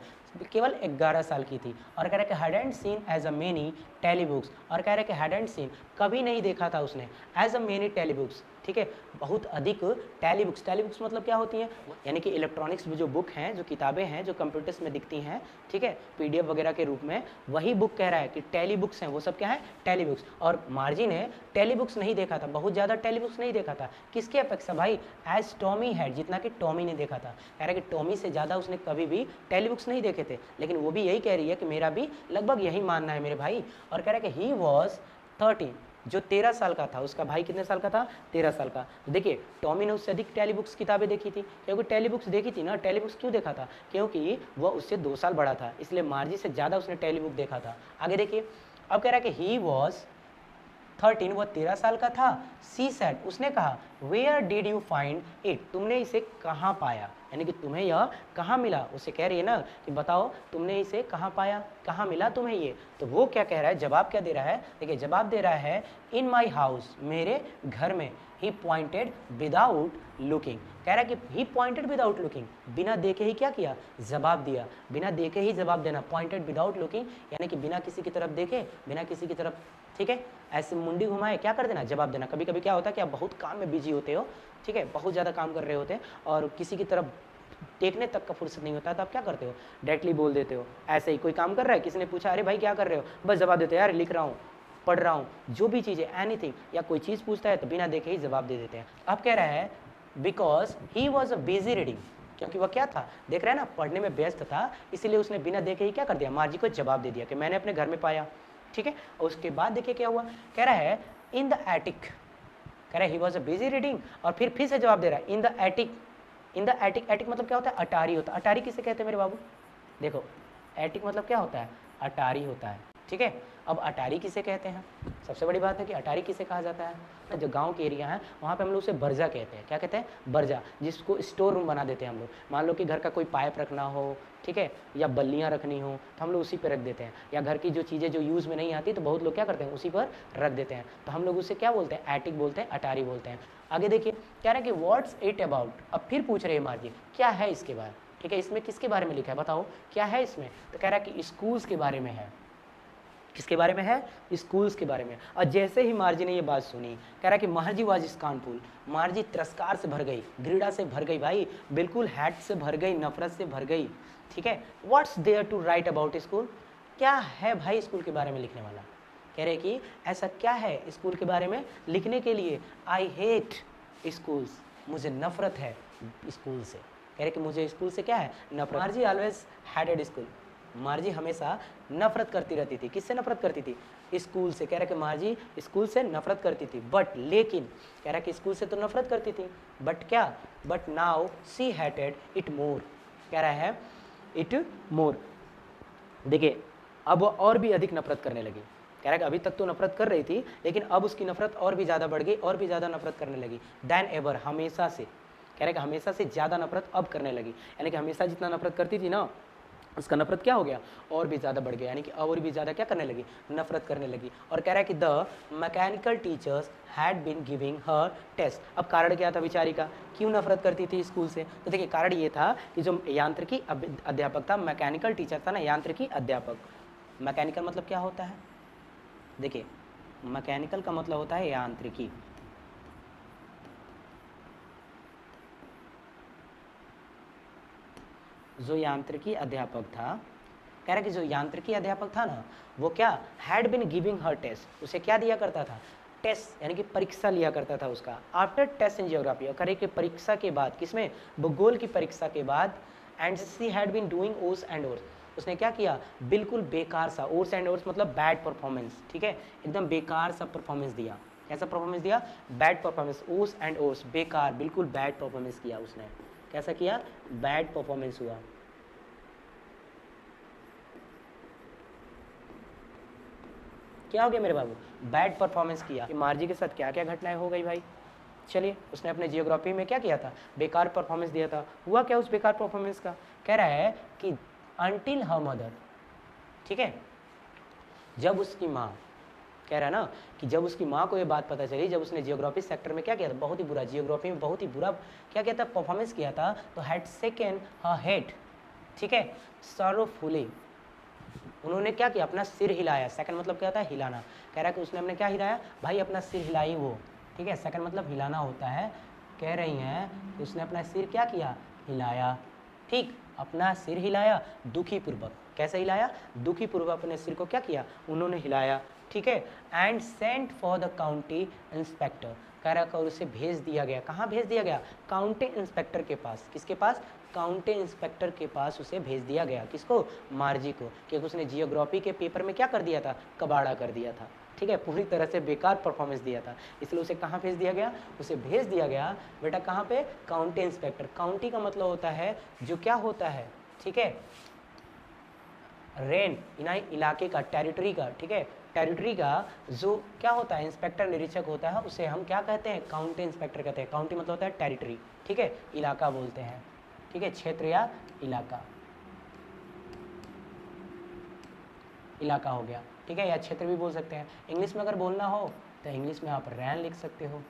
केवल 11 साल की थी। और कह रहा है कि hadn't seen as a many telly books, और कह रहा है कि हैडेंट सीन कभी नहीं देखा था उसने, as a many telly books. ठीक है, बहुत अधिक टेली बुक्स, टेली बुक्स मतलब क्या होती हैं, यानी कि इलेक्ट्रॉनिक्स जो बुक हैं, जो किताबें हैं जो कंप्यूटर्स में दिखती हैं, ठीक है, पीडीएफ वगैरह के रूप में, वही बुक कह रहा है कि टेली बुक्स हैं, वो सब क्या है, टेली बुक्स। और मार्जी ने टेली बुक्स नहीं देखा था, बहुत ज़्यादा टेली बुक्स नहीं देखा था, किसके अपेक्षा भाई, एज टॉमी हैड, जितना कि टॉमी ने देखा था। कह रहा है कि टॉमी से ज़्यादा उसने कभी भी टेली बुक्स नहीं देखे थे, लेकिन वो भी यही कह रही है कि मेरा भी लगभग यही मानना है मेरे भाई। और कह रहा है कि ही वॉज 13, जो 13 साल का था, उसका भाई कितने साल का था, 13 साल का। तो देखिए टॉमी ने उससे अधिक टेली बुक्स किताबें देखी थी, क्योंकि टेली बुक्स देखी थी ना। टेली बुक्स क्यों देखा था, क्योंकि वह उससे 2 साल बड़ा था, इसलिए मार्जी से ज़्यादा उसने टेली बुक देखा था। आगे देखिए, अब कह रहा है कि ही वॉज 13, वह 13 साल का था। सी सेड, उसने कहा, where did you find it, तुमने इसे कहाँ पाया, यानी कि तुम्हें यह कहाँ मिला। उसे कह रही है ना कि बताओ तुमने इसे कहाँ पाया, कहाँ मिला तुम्हें ये। तो वो क्या कह रहा है, जवाब क्या दे रहा है, देखिए जवाब दे रहा है, इन माई हाउस, मेरे घर में। ही पॉइंटेड विदाउट लुकिंग, कह रहा है कि ही पॉइंटेड विदाउट लुकिंग, बिना देखे ही क्या किया, जवाब दिया, बिना देखे ही जवाब देना, पॉइंटेड विदाउट लुकिंग, यानी कि बिना किसी की तरफ देखे, बिना किसी की तरफ, ठीक है, ऐसे मुंडी घुमाए क्या कर देना, जवाब देना। कभी कभी क्या होता है कि आप बहुत काम में बिजी होते हो, ठीक है, बहुत ज़्यादा काम कर रहे होते हैं और किसी की तरफ देखने तक का फुर्सत नहीं होता, तो आप क्या करते हो, डायरेक्टली बोल देते हो। ऐसे ही कोई काम कर रहा है, किसी ने पूछा अरे भाई क्या कर रहे हो, बस जवाब देते हो, यार लिख रहा हूँ, पढ़ रहा हूँ, जो भी चीज़ है, एनीथिंग, या कोई चीज़ पूछता है तो बिना देखे ही जवाब दे देते हैं। अब कह रहा है because he was a busy reading, क्योंकि वह क्या था, देख रहे हैं ना, पढ़ने में व्यस्त था, इसीलिए उसने बिना देखे ही क्या कर दिया, मार्जी को जवाब दे दिया कि मैंने अपने घर में पाया। ठीक है, और उसके बाद देखिए क्या हुआ, कह रहा है इन द एटिक, कह रहा है he was a busy reading, और फिर से जवाब दे रहा है in the attic. In the attic, attic मतलब क्या होता है, अटारी होता है। अटारी किसे कहते हैं मेरे बाबू, देखो एटिक मतलब क्या होता है, अटारी होता है। ठीक है, अब अटारी किसे कहते हैं, सबसे बड़ी बात है कि अटारी किसे कहा जाता है, जो गांव के एरिया है वहाँ पे हम लोग उसे बर्जा कहते हैं। क्या कहते हैं, बर्जा, जिसको स्टोर रूम बना देते हैं हम लोग। मान लो कि घर का कोई पाइप रखना हो, ठीक है, या बल्लियाँ रखनी हो, तो हम लोग उसी पर रख देते हैं। या घर की जो चीज़ें जो यूज़ में नहीं आती तो बहुत लोग क्या करते हैं, उसी पर रख देते हैं, तो हम लोग उसे क्या बोलते हैं, एटिक बोलते हैं, अटारी बोलते हैं। आगे देखिए कह रहे हैं कि व्हाट्स इट अबाउट, अब फिर पूछ रहे हैं मार्जी क्या है इसके बारे, ठीक है, इसमें किसके बारे में लिखा है, बताओ क्या है इसमें। तो कह रहा है कि स्कूल्स के बारे में है। किसके बारे में है, स्कूल्स के बारे में। और जैसे ही मार्जी ने ये बात सुनी, कह रहा है कि मार्जी वाज स्कॉर्नफुल, मार्जी तिरस्कार से भर गई, घृणा से भर गई भाई, बिल्कुल हैट से भर गई, नफरत से भर गई। ठीक है, what's there to write about school, क्या है भाई स्कूल के बारे में लिखने वाला, कह रहे कि ऐसा क्या है स्कूल के बारे में लिखने के लिए। आई हेट स्कूल्स, मुझे नफरत है स्कूल से। कह रहे कि मुझे स्कूल से क्या है, नफरत। मार्जी ऑलवेज हेटेड स्कूल, मार्जी हमेशा नफरत करती रहती थी। किससे नफरत करती थी, स्कूल से। कह रहा कि मार्जी स्कूल से नफरत करती थी, बट लेकिन कह रहा कि स्कूल से तो नफरत करती थी, बट क्या, but now see hated it more. कह रहा है इट मोर, देखिए अब और भी अधिक नफरत करने लगी। कह रहा है कि अभी तक तो नफरत कर रही थी, लेकिन अब उसकी नफरत और भी ज़्यादा बढ़ गई, और भी ज़्यादा नफरत करने लगी। देन एवर, हमेशा से। कह रहा है कि हमेशा से ज़्यादा नफरत अब करने लगी, यानी कि हमेशा जितना नफरत करती थी ना, उसका नफरत क्या हो गया, और भी ज़्यादा बढ़ गया, यानी कि और भी ज़्यादा क्या करने लगी, नफरत करने लगी। और कह रहा है कि the mechanical teachers had been giving her test. अब कारण क्या था बेचारी का, क्यों नफरत करती थी स्कूल से। तो देखिए कारण ये था कि जो यांत्रिकी अध्यापक था, मैकेनिकल टीचर था ना, यांत्रिकी अध्यापक। मैकेनिकल मतलब क्या होता है, देखिए मैकेनिकल का मतलब होता है यांत्रिकी। जो यांत्रिकी अध्यापक था, कह रहा कि जो यांत्रिकी अध्यापक था ना, वो क्या, had been giving her test, उसे क्या दिया करता था, टेस्ट, यानी कि परीक्षा लिया करता था उसका। आफ्टर टेस्ट इन जियोग्राफी, और करे कि परीक्षा के बाद, किसमें, भूगोल की परीक्षा के बाद। And she had been doing ores and ores, उसने क्या किया, बिल्कुल बेकार सा, ओर्स एंड ओर्स मतलब बैड परफॉर्मेंस, ठीक है, एकदम बेकार सा परफॉर्मेंस दिया। कैसा परफॉर्मेंस दिया, bad performance, ores and ores, बेकार, बिल्कुल बैड परफॉर्मेंस किया उसने। कैसा किया, बैड परफॉर्मेंस हुआ। क्या हो गया मेरे बाबू, बैड परफॉर्मेंस किया। कि मार्जी के साथ क्या क्या घटनाएं हो गई भाई, चलिए उसने अपने जियोग्राफी में क्या किया था, बेकार परफॉर्मेंस दिया था। हुआ क्या उस बेकार परफॉर्मेंस का, कह रहा है कि अनटिल हर मदर, ठीक है, जब उसकी माँ, कह रहा है ना कि जब उसकी माँ को ये बात पता चली, जब उसने जियोग्राफी सेक्टर में क्या किया था, बहुत ही बुरा, जियोग्राफी में बहुत ही बुरा क्या किया था, परफॉर्मेंस किया था, तो हैड सेकेंड हर हेड, ठीक है, सॉरोफुली, उन्होंने क्या किया, अपना सिर हिलाया। सेकंड मतलब क्या होता है, हिलाना। कह रहा है कि उसने अपने क्या हिलाया भाई, अपना सिर हिलाई वो, ठीक है, सेकंड मतलब हिलाना होता है। कह रही हैं कि उसने अपना सिर क्या किया, हिलाया, ठीक, अपना सिर हिलाया दुखी पूर्वक। कैसे हिलाया, दुखी पूर्वक अपने सिर को क्या किया, उन्होंने हिलाया, ठीक है। And sent for the county inspector, कह रहा और उसे भेज दिया गया, कहाँ भेज दिया गया, काउंटी इंस्पेक्टर के पास। किसके पास, काउंटी इंस्पेक्टर के पास उसे भेज दिया गया। किसको, मार्जी को, क्योंकि उसने जियोग्राफी के पेपर में क्या कर दिया था, कबाड़ा कर दिया था, ठीक है, पूरी तरह से बेकार परफॉर्मेंस दिया था, इसलिए उसे कहाँ भेज दिया गया, उसे भेज दिया गया बेटा कहाँ पे, काउंटी इंस्पेक्टर। काउंटी का मतलब होता है जो क्या होता है, ठीक है, रेन, इलाके का, टेरिटरी का, ठीक है, टेरिटरी का जो क्या होता है, इंस्पेक्टर, निरीक्षक होता है, उसे हम क्या कहते हैं, काउंटी इंस्पेक्टर कहते हैं। काउंटी मतलब होता है टेरिटरी, ठीक है, इलाका बोलते हैं, ठीक है, क्षेत्र या इलाका, इलाका हो गया, ठीक है, या क्षेत्र भी बोल सकते हैं। इंग्लिश में अगर बोलना हो तो इंग्लिश में आप रैन लिख सकते हो।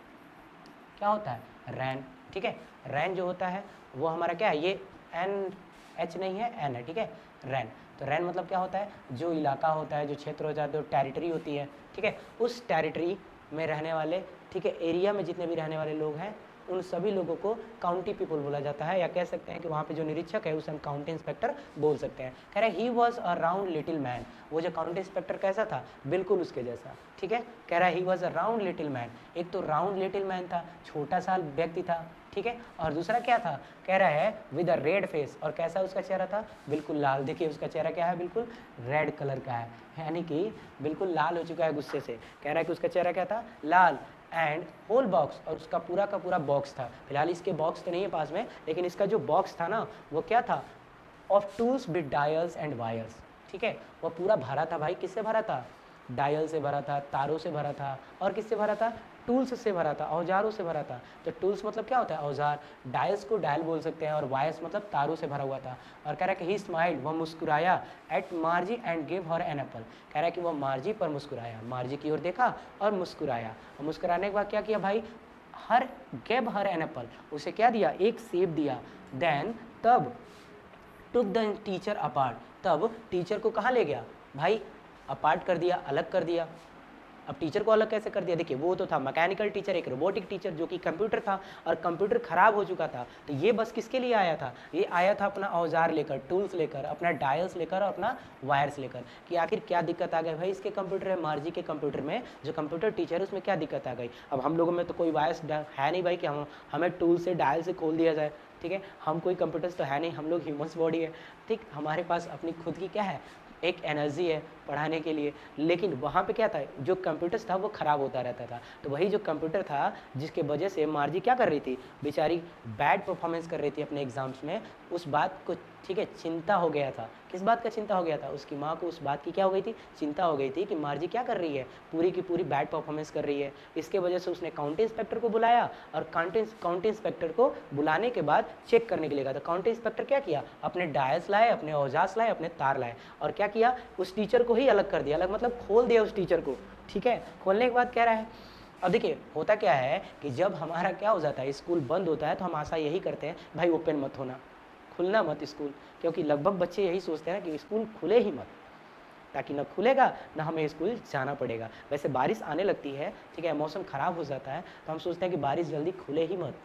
क्या होता है, रैन, ठीक है, रैन जो होता है वो हमारा क्या है, ये एन एच नहीं है, एन है, ठीक है, रैन। तो रैन मतलब क्या होता है, जो इलाका होता है, जो क्षेत्र होता है, जो टेरिटरी होती है, ठीक है, उस टेरिटरी में रहने वाले, ठीक है, एरिया में जितने भी रहने वाले लोग हैं, उन सभी लोगों को काउंटी पीपल बोला जाता है, या कह सकते हैं कि वहाँ पे जो निरीक्षक है उसे हम काउंटी इंस्पेक्टर बोल सकते हैं। कह रहे he was a round little man, वो जो काउंटी इंस्पेक्टर कैसा था, बिल्कुल उसके जैसा, ठीक है। कह रहा है he was a round little man, एक तो राउंड लिटिल मैन था, छोटा सा व्यक्ति था, ठीक है, और दूसरा क्या था, कह रहा है विद अ रेड फेस, और कैसा उसका चेहरा था, बिल्कुल लाल। देखिए उसका चेहरा क्या है, बिल्कुल रेड कलर का है, यानी कि बिल्कुल लाल हो चुका है गुस्से से। कह रहा है कि उसका चेहरा क्या था, लाल। एंड होल बॉक्स, और उसका पूरा का पूरा बॉक्स था, फिलहाल इसके बॉक्स तो नहीं है पास में, लेकिन इसका जो बॉक्स था ना वो क्या था, of tools with dials and wires, ठीक है, वो पूरा भरा था भाई, किससे भरा था, डायल से भरा था, तारों से भरा था, और किससे भरा था, टूल्स से भरा था, औजारों से भरा था। तो टूल्स मतलब क्या होता है, औजार, डायल्स को डायल बोल सकते हैं, और वायर्स मतलब तारों से भरा हुआ था। और कह रहा है कि ही स्माइल्ड, वह मुस्कुराया, at Margie and give her an apple, कह रहा है कि वह मार्जी पर मुस्कुराया, मार्जी की ओर देखा और मुस्कुराया, और मुस्कुराने के बाद क्या किया भाई, हर गेव हर एन एप्पल, उसे क्या दिया, एक सेब दिया। देन तब टुक द टीचर अपार्ट, तब टीचर को कहाँ ले गया भाई, अपार्ट कर दिया, अलग कर दिया, अब टीचर को अलग कैसे कर दिया? देखिए वो तो था मैकेनिकल टीचर, एक रोबोटिक टीचर जो कि कंप्यूटर था, और कंप्यूटर खराब हो चुका था। तो ये बस किसके लिए आया था? ये आया था अपना औजार लेकर, टूल्स लेकर, अपना डायल्स लेकर और अपना वायर्स लेकर, कि आखिर क्या दिक्कत आ गई भाई इसके कंप्यूटर में, मार्जी के कंप्यूटर में, जो कंप्यूटर टीचर है उसमें क्या दिक्कत आ गई। अब हम लोगों में तो कोई वायर्स है नहीं भाई कि हमें टूल से डायल से खोल दिया जाए, ठीक है। हम कोई कंप्यूटर्स तो है नहीं, हम लोग ह्यूमंस बॉडी है, ठीक। हमारे पास अपनी खुद की क्या है, एक एनर्जी है पढ़ाने के लिए। लेकिन वहाँ पे क्या था, जो कंप्यूटर्स था वो ख़राब होता रहता था। तो वही जो कंप्यूटर था जिसके वजह से मार्जी क्या कर रही थी, बेचारी बैड परफॉर्मेंस कर रही थी अपने एग्ज़ाम्स में, उस बात को, ठीक है, चिंता हो गया था। किस बात का चिंता हो गया था? उसकी माँ को उस बात की क्या हो गई थी, चिंता हो गई थी कि मार्जी क्या कर रही है, पूरी की पूरी बैड परफॉर्मेंस कर रही है। इसके वजह से उसने काउंटी इंस्पेक्टर को बुलाया, और काउंटी इंस्पेक्टर को बुलाने के बाद चेक करने के लिए कहा। तो काउंटी इंस्पेक्टर क्या किया, अपने डायल्स लाए, अपने औजार लाए, अपने तार लाए, और क्या किया, उस टीचर को ही अलग कर दिया, अलग मतलब खोल दिया उस टीचर को, ठीक है। खोलने के बाद कह रहा है, अब देखिए होता क्या है कि जब हमारा क्या हो जाता है, स्कूल बंद होता है, तो हम आशा यही करते हैं भाई ओपन मत होना, खुलना मत स्कूल, क्योंकि लगभग बच्चे यही सोचते हैं ना कि स्कूल खुले ही मत, ताकि ना खुलेगा ना हमें स्कूल जाना पड़ेगा। वैसे बारिश आने लगती है, ठीक है, मौसम ख़राब हो जाता है, तो हम सोचते हैं कि बारिश जल्दी खुले ही मत,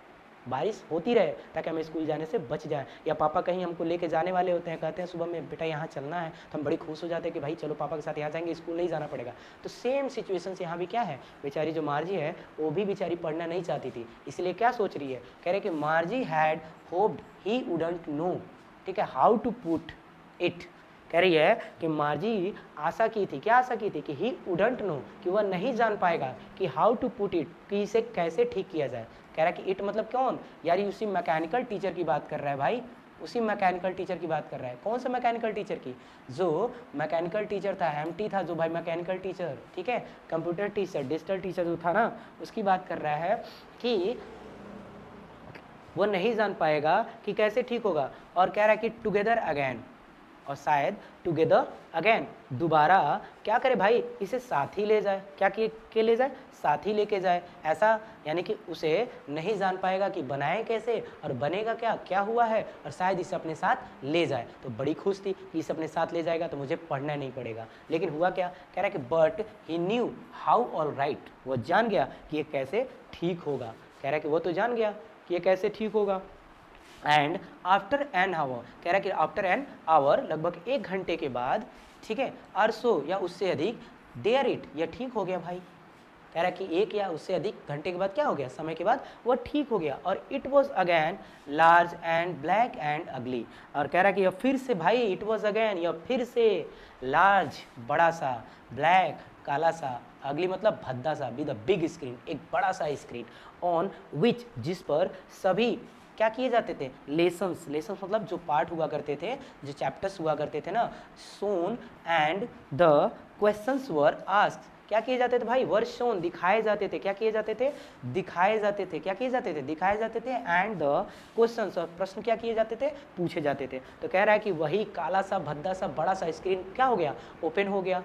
बारिश होती रहे ताकि हम स्कूल जाने से बच जाएं। या पापा कहीं हमको लेके जाने वाले होते हैं, कहते हैं सुबह में बेटा यहाँ चलना है, तो हम बड़ी खुश हो जाते हैं कि भाई चलो पापा के साथ यहाँ जाएंगे, स्कूल नहीं जाना पड़ेगा। तो सेम सिचुएशन से यहाँ भी क्या है, बेचारी जो मार्जी है वो भी बेचारी पढ़ना नहीं चाहती थी, इसलिए क्या सोच रही है, कह रहे कि मार्जी had hoped he wouldn't know, ठीक है, हाउ टू पुट इट। कह रही है कि मार्जी आशा की थी, क्या आशा की थी, कि ही वुडंट नो, कि वह नहीं जान पाएगा कि हाउ टू पुट इट, कि इसे कैसे ठीक किया जाए। कह रहा है कि इट मतलब कौन, यार ये उसी मैकेनिकल टीचर की बात कर रहा है भाई, उसी मैकेनिकल टीचर की बात कर रहा है। कौन सा मैकेनिकल टीचर की, जो मैकेनिकल टीचर था, एमटी था जो भाई मैकेनिकल टीचर, ठीक है, कंप्यूटर टीचर, डिजिटल टीचर जो था ना, उसकी बात कर रहा है कि वो नहीं जान पाएगा कि कैसे ठीक होगा। और कह रहा है कि टुगेदर अगेन, और शायद टुगेदर अगेन, दोबारा क्या करे भाई, इसे साथ ही ले जाए, क्या के ले जाए, साथ ही लेके जाए। ऐसा यानी कि उसे नहीं जान पाएगा कि बनाए कैसे और बनेगा क्या, क्या हुआ है, और शायद इसे अपने साथ ले जाए। तो बड़ी खुश थी कि इसे अपने साथ ले जाएगा तो मुझे पढ़ना नहीं पड़ेगा। लेकिन हुआ क्या, कह रहा है कि but he knew how all right, वो जान गया कि ये कैसे ठीक होगा। कह रहा है कि वो तो जान गया कि ये कैसे ठीक होगा। एंड आफ्टर एन आवर, कह रहा है कि आफ्टर एन आवर, लगभग 1 घंटे के बाद, ठीक है, और सो या उससे अधिक, देयर इट, यह ठीक हो गया भाई। कह रहा है कि 1 या उससे अधिक घंटे के बाद क्या हो गया, समय के बाद वह ठीक हो गया। और it was again large and black and अगली, और कह रहा है कि यह फिर से भाई, इट वॉज अगैन, यह फिर से लार्ज बड़ा सा, ब्लैक काला सा, अगली मतलब भद्दा सा, विद अ बिग स्क्रीन, एक बड़ा सा स्क्रीन, ऑन विच, जिस पर सभी क्या किए जाते थे, लेसन्स, लेसन्स मतलब जो पार्ट हुआ करते थे, जो चैप्टर्स हुआ करते थे ना, soon and the questions were asked, क्या किए जाते थे भाई, वर शोन, दिखाए जाते थे, क्या किए जाते थे, दिखाए जाते थे, क्या किए जाते थे, दिखाए जाते थे, एंड द क्वेश्चंस, और प्रश्न क्या किए जाते थे, पूछे जाते थे। तो कह रहा है कि वही काला सा भद्दा सा बड़ा सा स्क्रीन क्या हो गया, ओपन हो गया।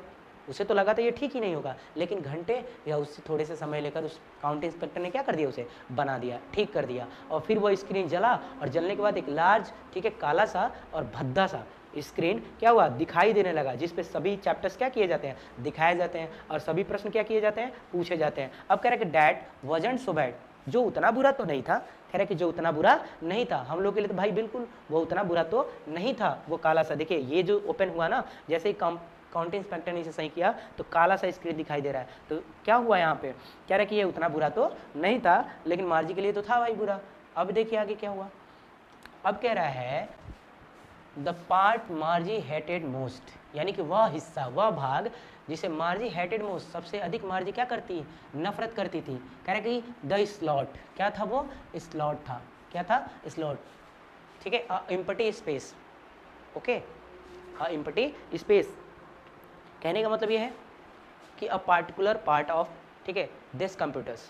उसे तो लगा था ये ठीक ही नहीं होगा, लेकिन घंटे या उससे थोड़े से समय लेकर उस काउंटी इंस्पेक्टर ने क्या कर दिया, उसे बना दिया, ठीक कर दिया। और फिर वो स्क्रीन जला, और जलने के बाद एक लार्ज, ठीक है, काला सा और भद्दा सा स्क्रीन क्या हुआ, दिखाई देने लगा, जिस पे सभी चैप्टर्स क्या किए जाते हैं, दिखाए जाते हैं, और सभी प्रश्न क्या किए जाते हैं, पूछे जाते हैं। अब कह रहे कि डैट वजंट सो बैड, जो उतना बुरा तो नहीं था, कह रहे कि जो उतना बुरा नहीं था, हम लोग के लिए तो भाई बिल्कुल वो उतना बुरा तो नहीं था, वो काला सा। देखिए ये जो ओपन हुआ ना, जैसे ही काउंटी इंस्पेक्टर ने इसे सही किया तो काला सा स्क्रीन दिखाई दे रहा है। तो क्या हुआ यहाँ पे, कह रहे कि ये उतना बुरा तो नहीं था, लेकिन मार्जी के लिए तो था भाई बुरा। अब देखिए आगे क्या हुआ, अब कह रहा है द पार्ट मार्जी हेटेड मोस्ट, यानी कि वह हिस्सा, वह भाग जिसे मार्जी हेटेड मोस्ट, सबसे अधिक मार्जी क्या करती, नफरत करती थी। कह रहे कि द स्लॉट, क्या था वो, स्लॉट था, क्या था, स्लॉट, ठीक है, empty space, okay, empty space. कहने का मतलब ये है कि अ पार्टिकुलर पार्ट ऑफ, ठीक है, दिस कंप्यूटर्स,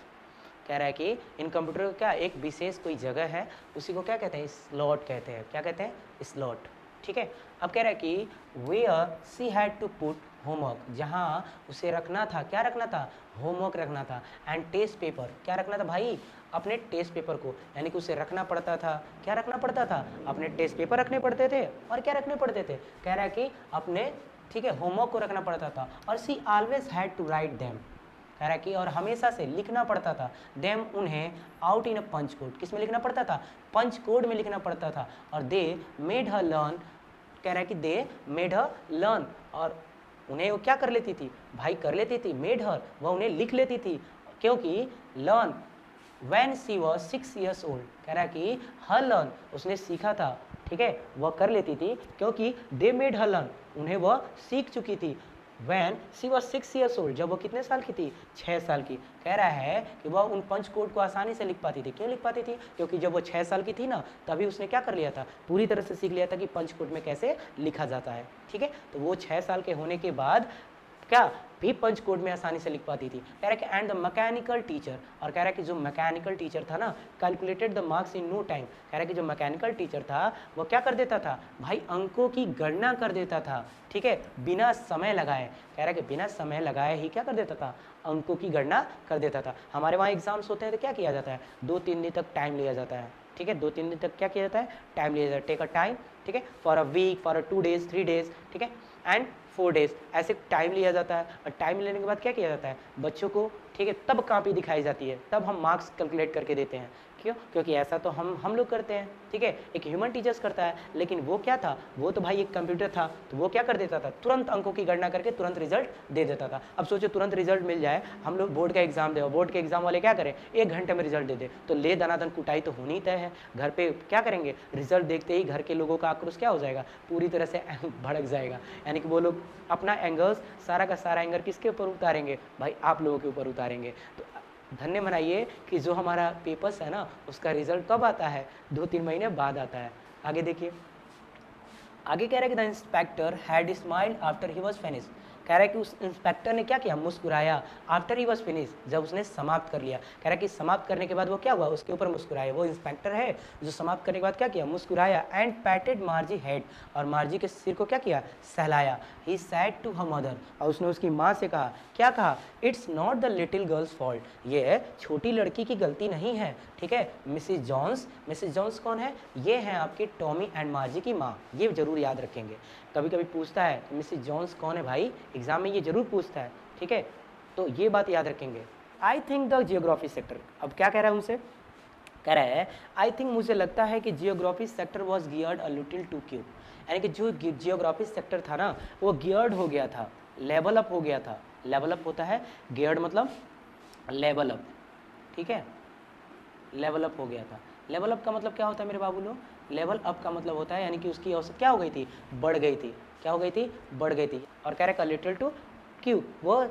कह रहा है कि इन कंप्यूटर का क्या एक विशेष कोई जगह है, उसी को क्या कहते हैं, स्लॉट कहते हैं, क्या कहते हैं, स्लॉट, ठीक है। अब कह रहा है कि where she had to put homework, जहाँ उसे रखना था, क्या रखना था, होमवर्क रखना था, एंड टेस्ट पेपर, क्या रखना था भाई, अपने टेस्ट पेपर को, यानी कि उसे रखना पड़ता था, क्या रखना पड़ता था, अपने टेस्ट पेपर रखने पड़ते थे, और क्या रखने पड़ते थे, कह रहा है कि अपने, ठीक है, होमवर्क को रखना पड़ता था, और she always had to write them, कह रहा है कि और हमेशा से लिखना पड़ता था देम उन्हें out in a punch code, किस में लिखना पड़ता था, पंच कोड में लिखना पड़ता था। और दे मेड हर लर्न, कह रहा है कि दे मेड हर लर्न, और उन्हें वो क्या कर लेती थी भाई, कर लेती थी, मेड हर वह उन्हें लिख लेती थी, क्योंकि learn when she was 6 years old, कह रहा है कि हर लर्न उसने सीखा था, ठीक है, वह कर लेती थी क्योंकि दे मेड हर लर्न उन्हें वह सीख चुकी थी। When she was 6 years old, जब वो कितने साल की थी, 6 साल की। कह रहा है कि वह उन पंच कोड को आसानी से लिख पाती थी, क्यों लिख पाती थी, क्योंकि जब वो 6 साल की थी ना तभी उसने क्या कर लिया था, पूरी तरह से सीख लिया था कि पंच कोड में कैसे लिखा जाता है, ठीक है। तो वो 6 साल के होने के बाद क्या भी पंच कोड में आसानी से लिख पाती थी। कह रहा है कि एंड द मैकेनिकल टीचर, और कह रहा है कि जो मैकेनिकल टीचर था ना calculated the marks in no time, कह रहा है कि जो मैकेनिकल टीचर था वो क्या कर देता था भाई, अंकों की गणना कर देता था, ठीक है, बिना समय लगाए। कह रहा है कि बिना समय लगाए ही क्या कर देता था, अंकों की गणना कर देता था। हमारे वहाँ एग्जाम्स होते हैं तो क्या किया जाता है, 2-3 दिन तक टाइम लिया जाता है, ठीक है, 2-3 दिन तक क्या किया जाता है, टाइम लिया जाता है, टेक अ टाइम, ठीक है, for a week, for a 2 days 3 days, ठीक है, एंड 4 days, ऐसे टाइम लिया जाता है। और टाइम लेने के बाद क्या किया जाता है, बच्चों को, ठीक है, तब कॉपी दिखाई जाती है, तब हम मार्क्स कैलकुलेट करके देते हैं। क्यों, क्योंकि ऐसा तो हम लोग करते हैं, ठीक है, एक ह्यूमन टीचर्स करता है, लेकिन वो क्या था, वो तो भाई एक कंप्यूटर था, तो वो क्या कर देता था, तुरंत अंकों की गणना करके तुरंत रिजल्ट दे देता था। अब सोचो तुरंत रिजल्ट मिल जाए, हम लोग बोर्ड का एग्जाम दे, बोर्ड के एग्जाम वाले क्या करें, 1 घंटे में रिजल्ट दे दे, तो ले दनादन कुटाई तो होनी तय है। घर पे क्या करेंगे, रिजल्ट देखते ही घर के लोगों का आक्रोश क्या हो जाएगा, पूरी तरह से भड़क जाएगा, यानी कि वो लोग अपना एंगर्स, सारा का सारा एंगर किसके ऊपर उतारेंगे भाई, आप लोगों के ऊपर उतारेंगे। तो धन्य मनाइए कि जो हमारा पेपर्स है ना उसका रिजल्ट कब आता है, 2-3 महीने बाद आता है। आगे देखिए, आगे कह रहा है कि the inspector had smiled after he was finish, कह रहा है कि उस इंस्पेक्टर ने क्या किया, मुस्कुराया, आफ्टर ही वाज फिनिश, जब उसने समाप्त कर लिया। कह रहा है कि समाप्त करने के बाद वो क्या हुआ, उसके ऊपर मुस्कुराया। वो इंस्पेक्टर है जो समाप्त करने के बाद क्या किया, मुस्कुराया, एंड पैटेड मार्जी हेड, और मार्जी के सिर को क्या किया, सहलाया। ही सैड टू हर मदर, और उसने उसकी माँ से कहा, क्या कहा, it's not the little girls fault, ये छोटी लड़की की गलती नहीं है, ठीक है। मिसिज जॉन्स कौन है, ये हैं आपकी टॉमी एंड मार्जी की माँ, ये जरूर याद रखेंगे। कभी कभी पूछता है कि मिसिज जॉन्स कौन है भाई, एग्जाम में ये जरूर पूछता है, ठीक है, तो ये बात याद रखेंगे। I think the geography sector, अब क्या कह रहा है उनसे, कह रहा है आई थिंक, मुझे लगता है कि geography sector was geared a little too quick, यानी कि जो जियोग्राफी सेक्टर था ना वो गियर्ड हो गया था, लेवल अप हो गया था। लेवल अप होता है, गियर्ड मतलब लेवल अप, ठीक है, लेवल अप हो गया था। लेवल अप का मतलब क्या होता है मेरे बाबू लोग, लेवल अप का मतलब होता है यानी कि उसकी औसत क्या हो गई थी, बढ़ गई थी, क्या हो गई थी, बढ़ गई थी। और कह रहे लिटिल टू क्यू, वो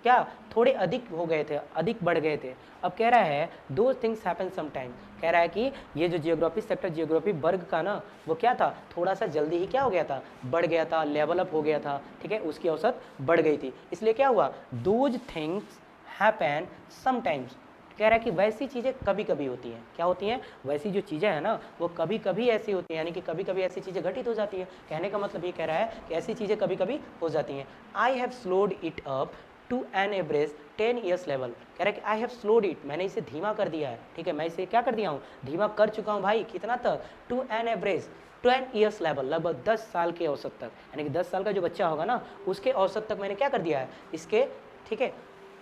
क्या थोड़े अधिक हो गए थे, अधिक बढ़ गए थे। अब कह रहा है दो थिंग्स हैपन समटाइम, कह रहा है कि ये जो जियोग्राफी सेक्टर, जियोग्राफी वर्ग का ना वो क्या था, थोड़ा सा जल्दी ही क्या हो गया था, बढ़ गया था, लेवल अप हो गया था, ठीक है, उसकी औसत बढ़ गई थी। इसलिए क्या हुआ, दोज थिंग्स हैपन समटाइम्स, कह रहा है कि वैसी चीज़ें कभी कभी होती हैं, क्या होती हैं, वैसी जो चीज़ें हैं ना वो कभी कभी ऐसी होती हैं, यानी कि कभी कभी ऐसी चीज़ें घटित हो जाती हैं। कहने का मतलब ये कह रहा है कि ऐसी चीज़ें कभी कभी हो जाती हैं। I have slowed it up to an average 10 years level, कह रहा है कि आई हैव स्लोड इट, मैंने इसे धीमा कर दिया है, ठीक है, मैं इसे क्या कर दिया हूँ, धीमा कर चुका हूँ भाई, कितना तक, to an average 10 years level, लगभग 10 साल के औसत तक, यानी कि 10 साल का जो बच्चा होगा ना उसके औसत तक मैंने क्या कर दिया है, इसके, ठीक है,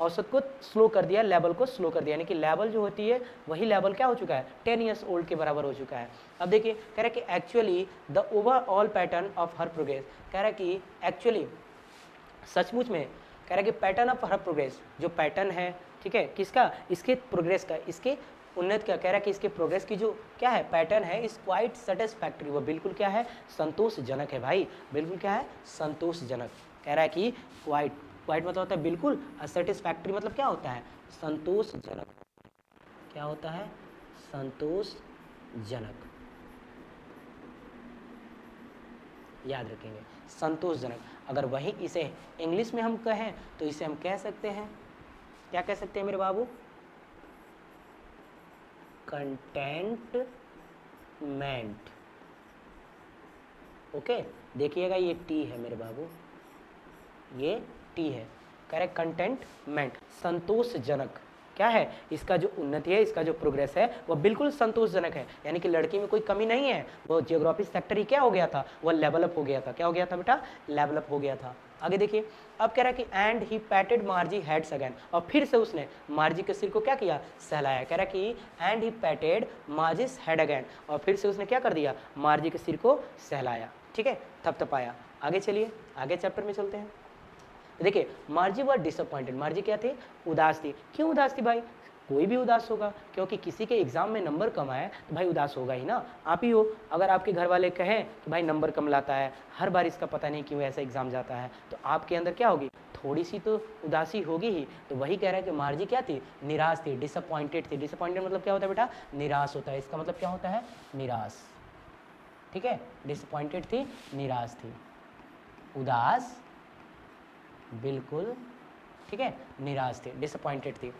औसत को स्लो कर दिया, लेवल को स्लो कर दिया, यानी कि लेवल जो होती है वही लेवल क्या हो चुका है, 10 years ओल्ड के बराबर हो चुका है। अब देखिए कह रहा है कि actually the overall pattern of her progress, कह रहा है कि एक्चुअली सचमुच में, कह रहा है कि पैटर्न ऑफ हर प्रोग्रेस, जो पैटर्न है, ठीक है, किसका, इसके प्रोग्रेस का, इसके उन्नत का, कह रहा है कि इसके प्रोग्रेस की जो क्या है पैटर्न है, इस क्वाइट सेटिस्फैक्ट्री, वो बिल्कुल क्या है, संतोषजनक है भाई, बिल्कुल क्या है, संतोषजनक। कह रहा है कि क्वाइट, क्वाइट मतलब होता है बिल्कुल, सेटिस्फैक्ट्री मतलब क्या होता है, संतोषजनक, क्या होता है, संतोषजनक, याद रखेंगे, संतोषजनक। अगर वही इसे इंग्लिश में हम कहें तो इसे हम कह सकते हैं, क्या कह सकते हैं मेरे बाबू, कंटेंटमेंट। ओके, देखिएगा ये टी है मेरे बाबू, ये टी है, कह रहे कंटेंटमेंट, संतोषजनक, क्या है, इसका जो उन्नति है, इसका जो प्रोग्रेस है वो बिल्कुल संतोषजनक है, यानी कि लड़की में कोई कमी नहीं है। वो जियोग्राफी सेक्टर ही क्या हो गया था, वो लेवल अप हो गया था। क्या हो गया था बेटा, लेवल अप हो गया था। आगे देखिए, अब कह रहा है कि एंड ही पैटेड मार्जी हेड्स अगेन, और फिर से उसने मार्जी के सिर को क्या किया, सहलाया। कह रहा है कि and he पैटेड merges head again, और फिर से उसने क्या कर दिया, मार्जी के सिर को सहलाया, ठीक है, थपथपाया। आगे चलिए, आगे चैप्टर में चलते हैं। देखिए, मार्जी वॉज डिसअपॉइंटेड, मार्जी क्या थी, उदास थी। क्यों उदास थी भाई, कोई भी उदास होगा, क्योंकि किसी के एग्जाम में नंबर कम आए तो भाई उदास होगा ही ना। आप ही हो, अगर आपके घर वाले कहें कि भाई नंबर कम लाता है, हर बार इसका पता नहीं क्यों ऐसा एग्जाम जाता है, तो आपके अंदर क्या होगी, थोड़ी सी तो उदासी होगी ही। तो वही कह रहा है कि मार्जी क्या थी, निराश थी, डिसअपॉइंटेड थी। डिसअपॉइंटेड मतलब क्या होता है बेटा, निराश होता है, इसका मतलब क्या होता है, निराश, ठीक है। डिसअपॉइंटेड थी, निराश थी, उदास, बिल्कुल, ठीक है, निराश थी, डिसअपॉइंटेड थी।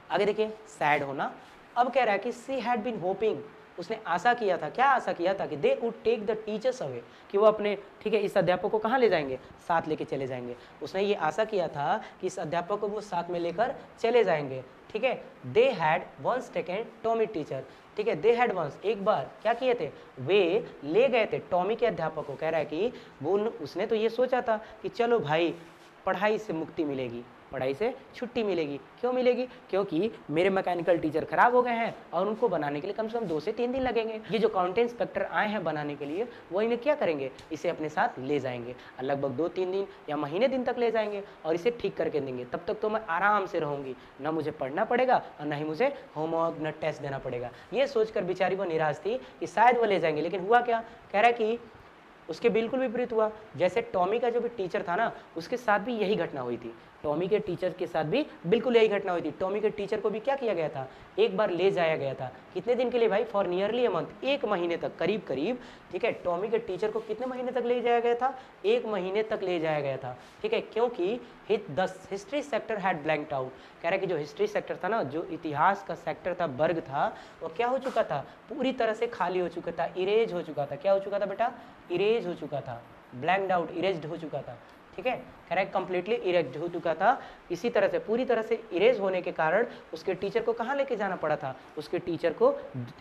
आगे देखिए, सैड होना। अब कह रहा है कि सी हैड बीन होपिंग, उसने आशा किया था, क्या आशा किया था, कि they would take the teachers away, कि वो अपने, ठीक है, इस अध्यापक को कहाँ ले जाएंगे, साथ लेके चले जाएंगे। उसने ये आशा किया था कि इस अध्यापक को वो साथ में लेकर चले जाएंगे, ठीक है। They had once taken Tommy teacher, ठीक है, दे हैड वंस, एक बार क्या किए थे, वे ले गए थे टॉमी के अध्यापक को। कह रहा है कि वो, उसने तो ये सोचा था कि चलो भाई पढ़ाई से मुक्ति मिलेगी, पढ़ाई से छुट्टी मिलेगी। क्यों मिलेगी, क्योंकि मेरे मैकेनिकल टीचर खराब हो गए हैं और उनको बनाने के लिए कम से कम 2 से 3 दिन लगेंगे। ये जो काउंटी इंस्पेक्टर आए हैं बनाने के लिए, वो इन्हें क्या करेंगे, इसे अपने साथ ले जाएंगे, लगभग 2-3 दिन या महीने दिन तक ले जाएंगे और इसे ठीक करके देंगे। तब तक तो मैं आराम से रहूँगी, ना मुझे पढ़ना पड़ेगा और ना ही मुझे होमवर्क न टेस्ट देना पड़ेगा। ये सोचकर बेचारी वो निराश थी कि शायद वो ले जाएंगे, लेकिन हुआ क्या, कह रहा है कि उसके बिल्कुल विपरीत हुआ। जैसे टॉमी का जो भी टीचर था ना, उसके साथ भी यही घटना हुई थी। टॉमी के टीचर के साथ भी बिल्कुल यही घटना हुई थी। टॉमी के टीचर को भी क्या किया गया था, एक बार ले जाया गया था। कितने दिन के लिए भाई, फॉर नियरली अ मंथ, 1 महीने तक, करीब करीब, ठीक है। टॉमी के टीचर को कितने महीने तक ले जाया गया था, 1 महीने तक ले जाया गया था, ठीक है, क्योंकि the history sector had blanked out. कह रहा है कि जो हिस्ट्री सेक्टर था ना, जो इतिहास का सेक्टर था, वर्ग था, वो क्या हो चुका था, पूरी तरह से खाली हो चुका था, इरेज हो चुका था। क्या हो चुका था बेटा, इरेज हो चुका था, ब्लैंक्ड आउट, इरेज्ड हो चुका था, ठीक है। कह रहा है कंप्लीटली इरेज हो चुका था। इसी तरह से पूरी तरह से इरेज होने के कारण उसके टीचर को कहाँ लेके जाना पड़ा था, उसके टीचर को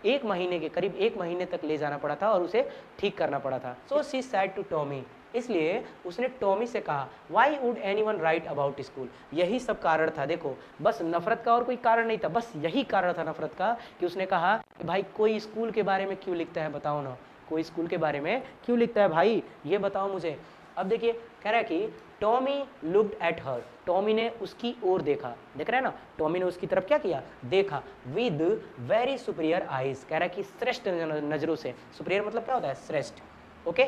1 महीने के करीब 1 महीने तक ले जाना पड़ा था और उसे ठीक करना पड़ा था। So she said to Tommy, इसलिए उसने टॉमी से कहा, why would anyone write about school. यही सब कारण था, देखो, बस नफरत का और कोई कारण नहीं था, बस यही कारण था नफरत का, कि उसने कहा कि भाई कोई स्कूल के बारे में क्यों लिखता है, बताओ ना, कोई स्कूल के बारे में क्यों लिखता है भाई, ये बताओ मुझे। अब देखिए, कह रहा है कि Tommy looked at her, Tommy ने उसकी ओर देखा, देख रहे हैं ना, टॉमी ने उसकी तरफ क्या किया, देखा, विद वेरी सुपीरियर आईज। कह रहा है कि श्रेष्ठ नजरों से, सुपीरियर मतलब क्या होता है, श्रेष्ठ, ओके,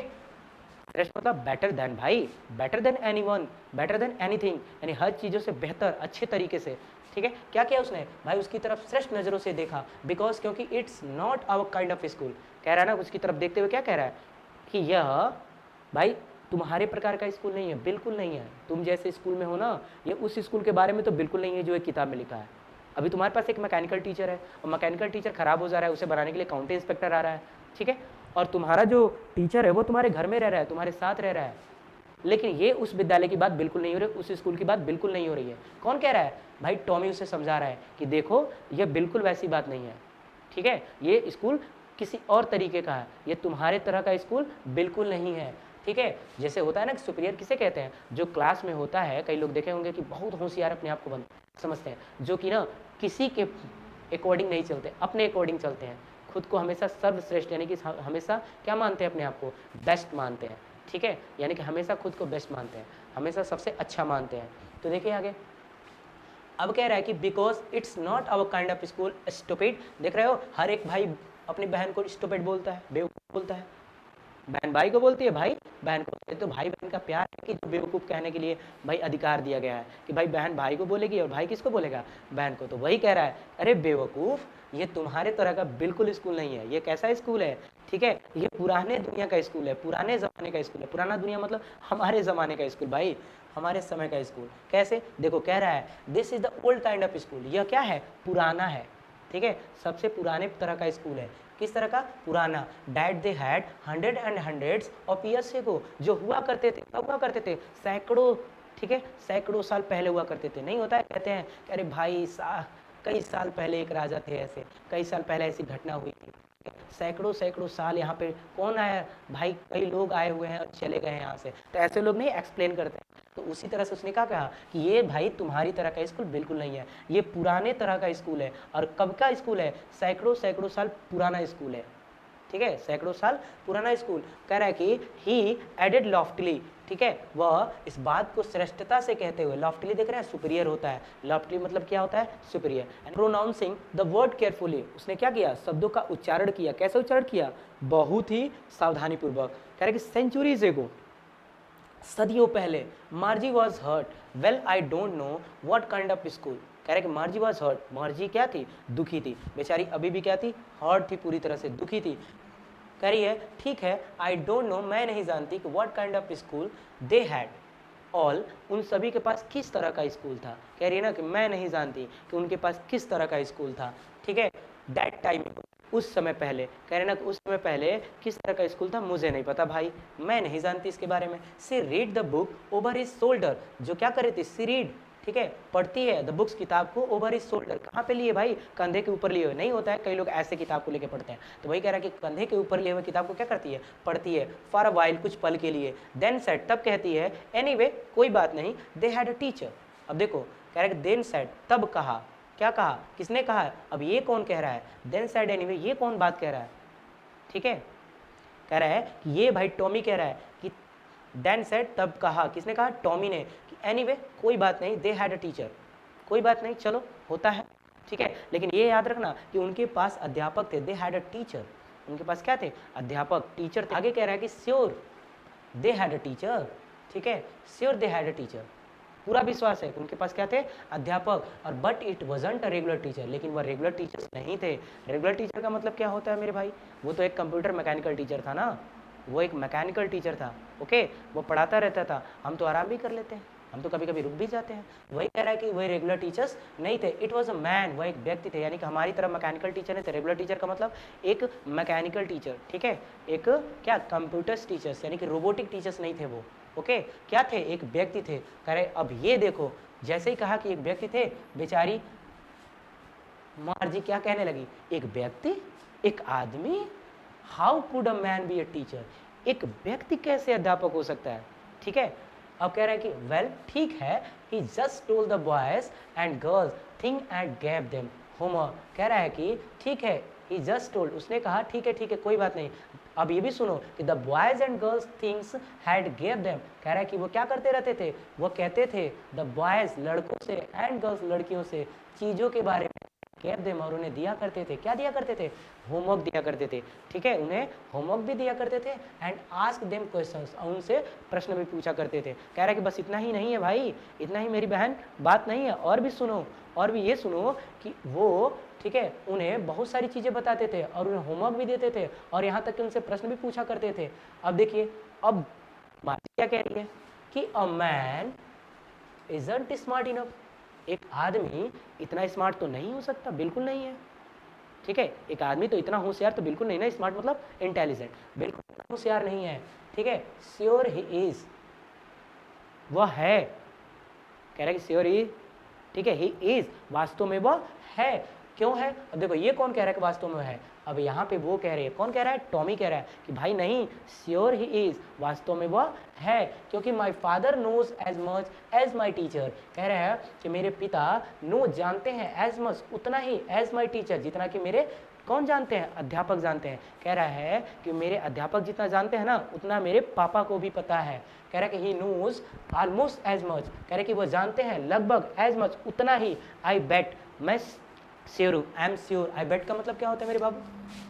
श्रेष्ठ मतलब बेटर देन भाई, better than anyone, better than anything, यानी हर चीज़ों से बेहतर, अच्छे तरीके से, ठीक है। क्या किया उसने भाई, उसकी तरफ श्रेष्ठ नज़रों से देखा, बिकॉज क्योंकि it's not our kind of school. कह रहा है ना, उसकी तरफ देखते हुए क्या कह रहा है कि यह भाई तुम्हारे प्रकार का स्कूल नहीं है, बिल्कुल नहीं है। तुम जैसे स्कूल में हो ना, ये उस स्कूल के बारे में तो बिल्कुल नहीं है जो एक किताब में लिखा है। अभी तुम्हारे पास एक मैकेनिकल टीचर है और मैकेनिकल टीचर खराब हो जा रहा है, उसे बनाने के लिए काउंटी इंस्पेक्टर आ रहा है, ठीक है, और तुम्हारा जो टीचर है वो तुम्हारे घर में रह रहा है, तुम्हारे साथ रह रहा है, लेकिन ये उस विद्यालय की बात बिल्कुल नहीं हो रही, उस स्कूल की बात बिल्कुल नहीं हो रही है। कौन कह रहा है भाई, टॉमी उसे समझा रहा है कि देखो ये बिल्कुल वैसी बात नहीं है, ठीक है, ये स्कूल किसी और तरीके का है, ये तुम्हारे तरह का स्कूल बिल्कुल नहीं है, ठीक है। जैसे होता है ना कि सुपीरियर किसे कहते हैं, जो क्लास में होता है, कई लोग देखे होंगे कि बहुत होशियार अपने आप को बन समझते हैं, जो कि ना किसी के अकॉर्डिंग नहीं चलते, अपने अकॉर्डिंग चलते हैं, खुद को हमेशा सर्वश्रेष्ठ यानी कि हमेशा क्या मानते हैं, अपने आप को बेस्ट मानते हैं, ठीक है, यानी कि हमेशा खुद को बेस्ट मानते हैं, हमेशा सबसे अच्छा मानते हैं। तो देखिए आगे, अब कह रहा है कि because it's not our kind of school stupid. देख रहे हो, हर एक भाई अपनी बहन को स्टूपिड बोलता है, बेवकूफ बोलता है, बहन भाई को बोलती है, भाई बहन को बोलती है। तो भाई बहन का प्यार है कि जो बेवकूफ़ कहने के लिए भाई अधिकार दिया गया है कि भाई बहन भाई को बोलेगी और भाई किसको बोलेगा, बहन को। तो वही कह रहा है, अरे बेवकूफ़, ये तुम्हारे तरह का बिल्कुल स्कूल नहीं है, ये कैसा स्कूल है, ठीक है, ये पुराने दुनिया का स्कूल है, पुराने ज़माने का स्कूल है। पुराना दुनिया मतलब हमारे ज़माने का स्कूल भाई, हमारे समय का स्कूल। कैसे, देखो कह रहा है this is the old kind of school, यह क्या है, पुराना है, ठीक है, सबसे पुराने तरह का स्कूल है। किस तरह का, पुराना। That they had hundred and hundreds of years ago, जो हुआ करते थे, कब हुआ करते थे, सैकड़ों ठीक है, सैकड़ों साल पहले हुआ करते थे। नहीं होता है, कहते हैं कि अरे भाई कई साल पहले एक राजा थे ऐसे, कई साल पहले ऐसी घटना हुई थी। सैकड़ों सैकड़ों साल यहाँ पे कौन आया भाई, कई लोग आए हुए हैं और चले गए हैं यहाँ से, तो ऐसे लोग नहीं एक्सप्लेन करते हैं। तो उसी तरह से उसने क्या कहा कि ये भाई तुम्हारी तरह का स्कूल बिल्कुल नहीं है, ये पुराने तरह का स्कूल है। और कब का स्कूल है? सैकड़ों सैकड़ों साल पुराना स्कूल है, ठीक है, सैकड़ों साल पुराना स्कूल। कह रहा है कि ही एडेड लॉफ्टली, ठीक है, वह इस बात को श्रेष्ठता से कहते हुए, लॉफ्टली देख रहे हैं सुपीरियर होता है, लॉफ्टली मतलब क्या होता है? Superior. Pronouncing the word carefully, उसने क्या किया? शब्दों का उच्चारण किया। कैसे उच्चारण किया? बहुत ही सावधानी पूर्वक। कह रहे कि सेंचुरीज एगो, सदियों पहले, Margie was hurt, well I don't know what kind of school. कह रहे कि मार्जी वॉज हर्ट, मार्जी क्या थी? दुखी थी। बेचारी अभी भी क्या थी? हर्ट थी, पूरी तरह से दुखी थी। कह रही है ठीक है, आई डोंट नो, मैं नहीं जानती कि what kind of school they had all, उन सभी के पास किस तरह का स्कूल था। कह रही है ना कि मैं नहीं जानती कि उनके पास किस तरह का स्कूल था, ठीक है। दैट टाइम, उस समय पहले, कह रहे ना कि उस समय पहले किस तरह का स्कूल था मुझे नहीं पता भाई, मैं नहीं जानती इसके बारे में। She read the book over his shoulder, जो क्या करे थे? सी रीड, ठीक है, पढ़ती है द बुक्स, किताब को, ओवर हिज शोल्डर, कहाँ पे लिए भाई? कंधे के ऊपर लिए हुए। नहीं होता है, कई लोग ऐसे किताब को लेके पढ़ते हैं, तो वही कह रहा है कि कंधे के ऊपर लिए हुए किताब को क्या करती है? पढ़ती है। फॉर अ वाइल, कुछ पल के लिए। देन सेड, तब कहती है, एनीवे, कोई बात नहीं, दे हैड अ टीचर। अब देखो, कह रहा है कि देन सेड, तब कहा, क्या कहा? किसने कहा? अब ये कौन कह रहा है? देन सेड एनीवे, ये कौन बात कह रहा है? ठीक है, कह रहा है कि ये भाई टॉमी कह रहा है कि देन सेड, तब कहा, किसने कहा? टॉमी ने, कि एनीवे, कोई बात नहीं, दे हैड अ टीचर, कोई बात नहीं, चलो होता है, ठीक है। लेकिन ये याद रखना कि उनके पास अध्यापक थे, दे हैड अ टीचर, उनके पास क्या थे? अध्यापक, टीचर थे। आगे कह रहा है कि sure they had a teacher, ठीक है, sure they had a teacher, पूरा विश्वास है कि उनके पास क्या थे? अध्यापक। और but it wasn't a regular teacher, लेकिन वह रेगुलर टीचर्स नहीं थे। रेगुलर टीचर का मतलब क्या होता है मेरे भाई? वो तो एक कंप्यूटर मैकेनिकल टीचर था ना, वो एक मैकेनिकल टीचर था, ओके, वो पढ़ाता रहता था। हम तो आराम भी कर लेते हैं, हम तो कभी कभी रुक भी जाते हैं। वही कह रहा है कि वही रेगुलर टीचर्स नहीं थे। इट वॉज अ मैन, वह एक व्यक्ति थे, यानी कि हमारी तरफ मैकेनिकल टीचर नहीं थे। रेगुलर टीचर का मतलब एक मैकेनिकल टीचर, ठीक है, एक क्या? कंप्यूटर्स टीचर्स, यानी कि रोबोटिक टीचर्स नहीं थे वो, ओके। क्या थे? एक व्यक्ति थे। कह रहे अब ये देखो, जैसे ही कहा कि एक व्यक्ति थे, बेचारी मार्जी क्या कहने लगी? एक व्यक्ति, एक आदमी, how could a man be a teacher, एक व्यक्ति कैसे अध्यापक हो सकता है, ठीक है। अब कह रहे हैं कि वेल, ठीक है, he just told the boys and girls thing and gave them homework. कह रहा है कि ठीक है, ही जस्ट टोल्ड, उसने कहा ठीक है, कोई बात नहीं। अब ये भी सुनो कि the boys and girls things had gave them, कह रहा है कि वो क्या करते रहते थे? वो कहते थे, द बॉयज लड़कों से, एंड गर्ल्स लड़कियों से, चीज़ों के बारे में, गेव देम, और उन्हें दिया करते थे। क्या दिया करते थे? होमवर्क दिया करते थे, ठीक है, उन्हें होमवर्क भी दिया करते थे। एंड आस्क देम क्वेश्चंस, और उनसे प्रश्न भी पूछा करते थे। कह रहा है कि बस इतना ही नहीं है भाई, इतना ही मेरी बहन बात नहीं है, और भी सुनो, और भी ये सुनो कि वो, ठीक है, उन्हें बहुत सारी चीज़ें बताते थे और उन्हें होमवर्क भी देते थे, और यहाँ तक कि उनसे प्रश्न भी पूछा करते थे। अब देखिए, अब बात क्या कह रही है कि a man isn't smart enough, एक आदमी इतना स्मार्ट तो नहीं हो सकता, बिल्कुल नहीं है, ठीक है, एक आदमी तो इतना होशियार तो बिल्कुल नहीं ना, स्मार्ट मतलब इंटेलिजेंट, बिल्कुल होशियार नहीं है, ठीक है। श्योर ही इज, वह है, कह रहा है कि श्योर ही, ठीक है, ही इज, वास्तव में वह है। क्यों है? अब देखो, ये कौन कह रहा है कि वास्तव में है? अब यहाँ पे वो कह रही है, कौन कह रहा है? टॉमी कह रहा है कि भाई नहीं, श्योर ही इज, वास्तव में वह है, क्योंकि my father knows as much as my teacher, कह रहा है कि मेरे पिता नो जानते हैं, एज मच, उतना ही, एज माई टीचर, जितना कि मेरे कौन जानते हैं? अध्यापक जानते हैं। कह रहा है कि मेरे अध्यापक जितना जानते हैं ना, उतना मेरे पापा को भी पता है। कह रहा है कि he knows almost as much, कह रहे कि वो जानते हैं लगभग, एज मच, उतना ही, आई बेट, मैं श्योर हूँ, आई एम श्योर। आई बेट का मतलब क्या होता है मेरे बाबू?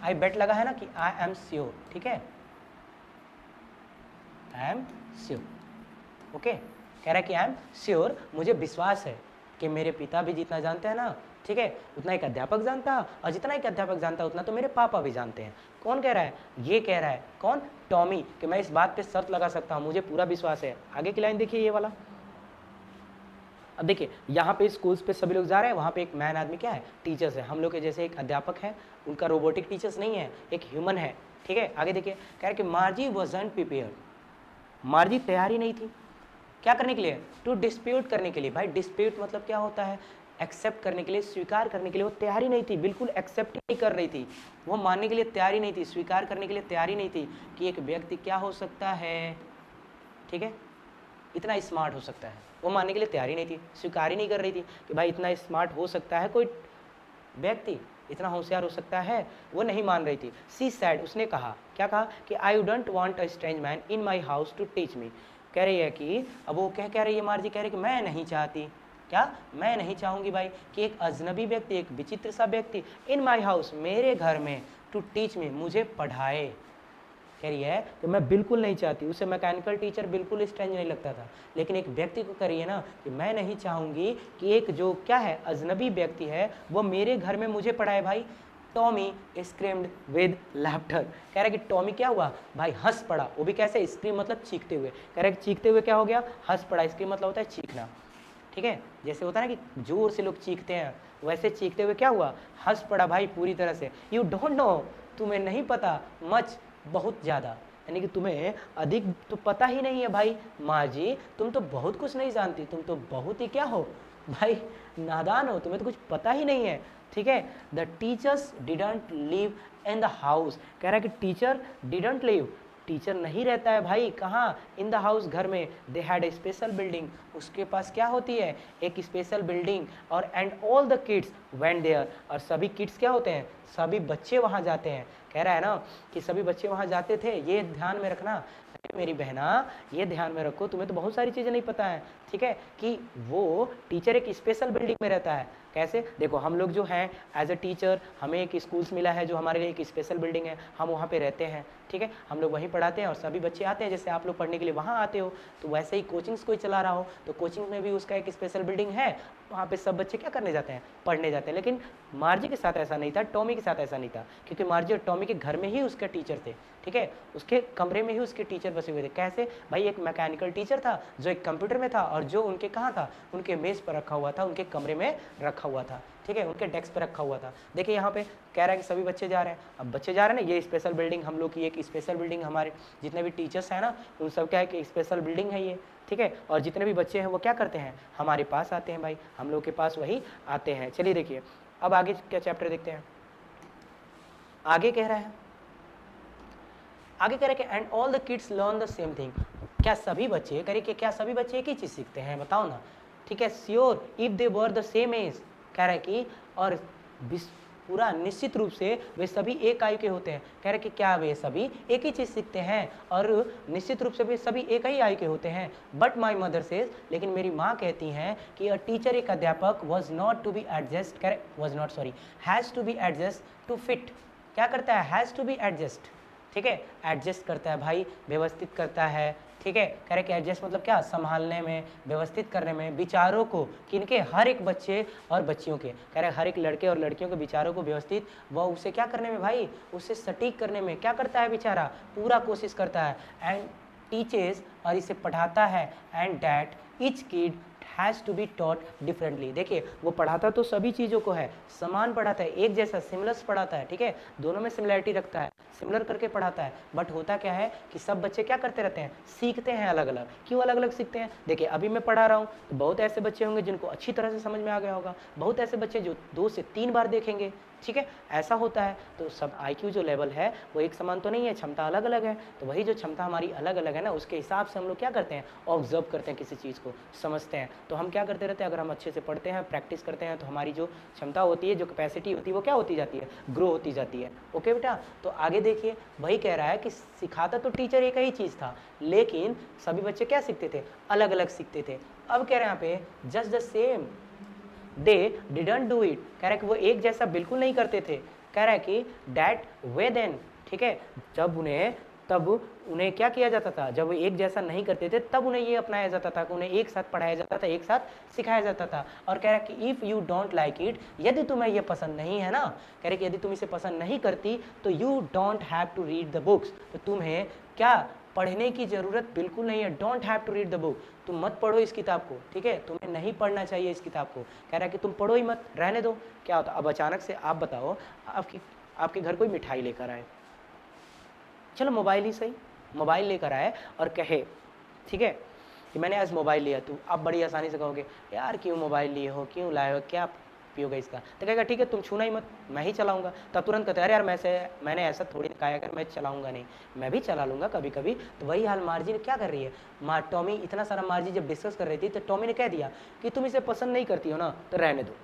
आई बेट लगा है ना कि आई एम श्योर, ठीक है, आई एम श्योर, ओके। कह रहा है कि आई एम श्योर, मुझे विश्वास है कि मेरे पिता भी जितना जानते हैं ना, ठीक है, उतना एक अध्यापक जानता, और जितना एक अध्यापक जानता उतना तो मेरे पापा भी जानते हैं। कौन कह रहा है? ये कह रहा है, कौन? टॉमी, कि मैं इस बात पे शर्त लगा सकता हूँ, मुझे पूरा विश्वास है। आगे की लाइन देखिए, ये वाला। अब देखिए, यहाँ पे स्कूल्स पे सभी लोग जा रहे हैं, वहाँ पे एक मैन आदमी क्या है? टीचर्स है। हम लोग के जैसे एक अध्यापक है, उनका रोबोटिक टीचर्स नहीं है, एक ह्यूमन है, ठीक है। आगे देखिए, कह रहे कि मार्जी वॉजंट प्रिपेयर, मार्जी तैयार ही नहीं थी। क्या करने के लिए? टू डिस्प्यूट करने के लिए। भाई डिस्प्यूट मतलब क्या होता है? एक्सेप्ट करने के लिए, स्वीकार करने के लिए वो तैयार ही नहीं थी, बिल्कुल एक्सेप्ट नहीं कर रही थी, वो मानने के लिए तैयार ही नहीं थी, स्वीकार करने के लिए तैयार ही नहीं थी कि एक व्यक्ति क्या हो सकता है, ठीक है, इतना स्मार्ट हो सकता है। वो मानने के लिए तैयार ही नहीं थी, स्वीकार ही नहीं कर रही थी कि भाई इतना स्मार्ट हो सकता है कोई व्यक्ति, इतना होशियार हो सकता है, वो नहीं मान रही थी। सी सैड, उसने कहा, क्या कहा कि I don't want a strange man in my house to teach me. कह रही है कि अब वो कह रही है, मार्जी कह रही है कि मैं नहीं चाहती, क्या मैं नहीं चाहूँगी भाई कि एक अजनबी व्यक्ति, एक विचित्र सा व्यक्ति इन माई हाउस, मेरे घर में, टू टीच मी, मुझे पढ़ाए। कह रही है कि मैं बिल्कुल नहीं चाहती, उसे मैकेनिकल टीचर बिल्कुल स्ट्रेंज नहीं लगता था, लेकिन एक व्यक्ति को कह रही है ना कि मैं नहीं चाहूँगी कि एक जो क्या है अजनबी व्यक्ति है वो मेरे घर में मुझे पढ़ाए। भाई टॉमी स्क्रीम्ड विद लाफ्टर, कह रहा है कि टॉमी क्या हुआ भाई, हंस पड़ा। वो भी कैसे? स्क्रीम मतलब चीखते हुए, कह रहा है कि चीखते हुए क्या हो गया, हंस पड़ा। स्क्रीम मतलब होता है चीखना, ठीक है, जैसे होता है ना कि जोर से लोग चीखते हैं, वैसे चीखते हुए क्या हुआ, हंस पड़ा भाई पूरी तरह से। यू डोंट नो, तुम्हें नहीं पता, मच, बहुत ज़्यादा, यानी कि तुम्हें अधिक तो पता ही नहीं है भाई, माँ जी तुम तो बहुत कुछ नहीं जानती, तुम तो बहुत ही क्या हो भाई, नादान हो, तुम्हें तो कुछ पता ही नहीं है, ठीक है। The teachers didn't live in the house, कह रहा है कि टीचर डिडंट लिव, टीचर नहीं रहता है भाई, कहाँ, इन द हाउस, घर में। They had a special building, उसके पास क्या होती है, एक स्पेशल बिल्डिंग। और and all the kids went there, और सभी किड्स क्या होते हैं, सभी बच्चे वहाँ जाते हैं। कह रहा है ना कि सभी बच्चे वहाँ जाते थे, ये ध्यान में रखना मेरी बहना, ये ध्यान में रखो, तुम्हें तो बहुत सारी चीज़ें नहीं पता है, ठीक है, कि वो टीचर एक स्पेशल बिल्डिंग में रहता है। कैसे? देखो हम लोग जो हैं एज अ टीचर, हमें एक स्कूल्स मिला है जो हमारे लिए एक स्पेशल बिल्डिंग है, हम वहाँ पे रहते हैं, ठीक है, हम लोग वहीं पढ़ाते हैं और सभी बच्चे आते हैं, जैसे आप लोग पढ़ने के लिए वहाँ आते हो, तो वैसे ही कोचिंग्स कोई चला रहा हो तो कोचिंग में भी उसका एक स्पेशल बिल्डिंग है, वहाँ पे सब बच्चे क्या करने जाते हैं, पढ़ने जाते हैं। लेकिन मार्जी के साथ ऐसा नहीं था, टॉमी के साथ ऐसा नहीं था, क्योंकि मार्जी और टॉमी के घर में ही उसके टीचर थे, ठीक है, उसके कमरे में ही उसके टीचर बसे हुए थे। कैसे भाई? एक मैकेनिकल टीचर था जो एक कंप्यूटर में था और जो उनके कहाँ था, उनके मेज़ पर रखा हुआ था, उनके कमरे में रखा हुआ था, ठीक है, उनके डेस्क पर रखा हुआ था। देखिए यहाँ पे कह रहा है कि सभी बच्चे जा रहे हैं, अब बच्चे जा रहे हैं ना, ये स्पेशल बिल्डिंग हम लोग की एक स्पेशल बिल्डिंग, हमारे जितने भी टीचर्स हैं ना उन सब क्या है कि स्पेशल बिल्डिंग है ये, ठीक है, और जितने भी बच्चे हैं वो क्या करते हैं, हमारे पास आते हैं भाई, हम लोग के पास वही आते हैं। चलिए देखिए अब आगे क्या चैप्टर देखते हैं। आगे कह रहा है, आगे कह रहे कि and all the kids learn the same thing, क्या सभी बच्चे, कह रहे कि क्या सभी बच्चे एक ही चीज़ सीखते हैं, बताओ ना, ठीक है, sure if they were the same age, कह रहे कि और पूरा निश्चित रूप से वे सभी एक आयु के होते हैं। कह रहे कि क्या वे सभी एक ही चीज़ सीखते हैं और निश्चित रूप से वे सभी एक ही आयु के होते हैं। बट माई मदर सेज, लेकिन मेरी माँ कहती हैं कि अ टीचर, एक अध्यापक, was not to be adjust, कह रहे was not, sorry, has to be adjust to fit, क्या करता है, हैज़ टू बी एडजस्ट, ठीक है, एडजस्ट करता है भाई, व्यवस्थित करता है, ठीक है, कह रहे कि एडजस्ट मतलब क्या, संभालने में, व्यवस्थित करने में विचारों को, किनके, हर एक बच्चे और बच्चियों के, कह रहे हर एक लड़के और लड़कियों के विचारों को व्यवस्थित, वह उसे क्या करने में भाई, उसे सटीक करने में क्या करता है बेचारा, पूरा कोशिश करता है। एंड टीचेस, और इसे पढ़ाता है, and that each kid has to be taught differently. देखिए वो पढ़ाता तो सभी चीज़ों को है, समान पढ़ाता है, एक जैसा सिमिलर्स पढ़ाता है, ठीक है, दोनों में सिमिलरिटी रखता है, सिमिलर करके पढ़ाता है। बट होता क्या है कि सब बच्चे क्या करते रहते हैं, सीखते हैं अलग अलग। क्यों अलग अलग सीखते हैं? देखिए अभी मैं पढ़ा रहा हूँ तो बहुत ऐसे बच्चे होंगे जिनको अच्छी तरह से समझ में आ गया होगा, बहुत ऐसे बच्चे जो 2 से 3 बार देखेंगे, ठीक है, ऐसा होता है। तो सब IQ जो लेवल है वो एक समान तो नहीं है, क्षमता अलग अलग है। तो वही जो क्षमता हमारी अलग अलग है ना, उसके हिसाब से हम लोग क्या करते हैं, ऑब्जर्व करते हैं, किसी चीज़ को समझते हैं। तो हम क्या करते रहते हैं, अगर हम अच्छे से पढ़ते हैं, प्रैक्टिस करते हैं, तो हमारी जो क्षमता होती है, जो कैपेसिटी होती है, वो क्या होती जाती है, ग्रो होती जाती है। ओके बेटा, तो आगे देखिए वही कह रहा है कि सिखाता तो टीचर एक ही चीज़ था, लेकिन सभी बच्चे क्या सीखते थे, अलग अलग सीखते थे। अब कह रहे हैं यहाँ पे just the same they didn't do it, कह रहा है कि वो एक जैसा बिल्कुल नहीं करते थे। कह रहा है कि डैट वे देन, ठीक है, तब उन्हें क्या किया जाता था, जब वो एक जैसा नहीं करते थे तब उन्हें ये अपनाया जाता था कि उन्हें एक साथ पढ़ाया जाता था, एक साथ सिखाया जाता था। और कह रहा है कि if you don't like it, यदि तुम्हें ये पसंद नहीं है ना, कह रहे कि यदि तुम इसे पसंद नहीं करती तो you don't have to read the books, तो तुम्हें क्या पढ़ने की ज़रूरत बिल्कुल नहीं है। Don't have to read the book, तुम मत पढ़ो इस किताब को, ठीक है, तुम्हें नहीं पढ़ना चाहिए इस किताब को। कह रहा है कि तुम पढ़ो ही मत, रहने दो। क्या होता, अब अचानक से आप बताओ, आपके घर कोई मिठाई लेकर आए, चलो मोबाइल ही सही, मोबाइल लेकर आए और कहे, ठीक है, कि मैंने आज मोबाइल लिया, तो आप बड़ी आसानी से कहोगे यार क्यों मोबाइल लिए हो, क्यों लाए हो, क्या पियोगे इसका, तो कहेगा ठीक है तुम छूना ही मत, मैं ही चलाऊंगा। तब तुरंत कहते हैं अरे यार मैंने ऐसा थोड़ी कहा है, अगर मैं चलाऊंगा नहीं, मैं भी चला लूंगा कभी कभी। तो वही हाल मार्जी ने क्या कर रही है, टॉमी इतना सारा मार्जी जब डिस्कस कर रही थी तो टॉमी ने कह दिया कि तुम इसे पसंद नहीं करती हो ना तो रहने दो,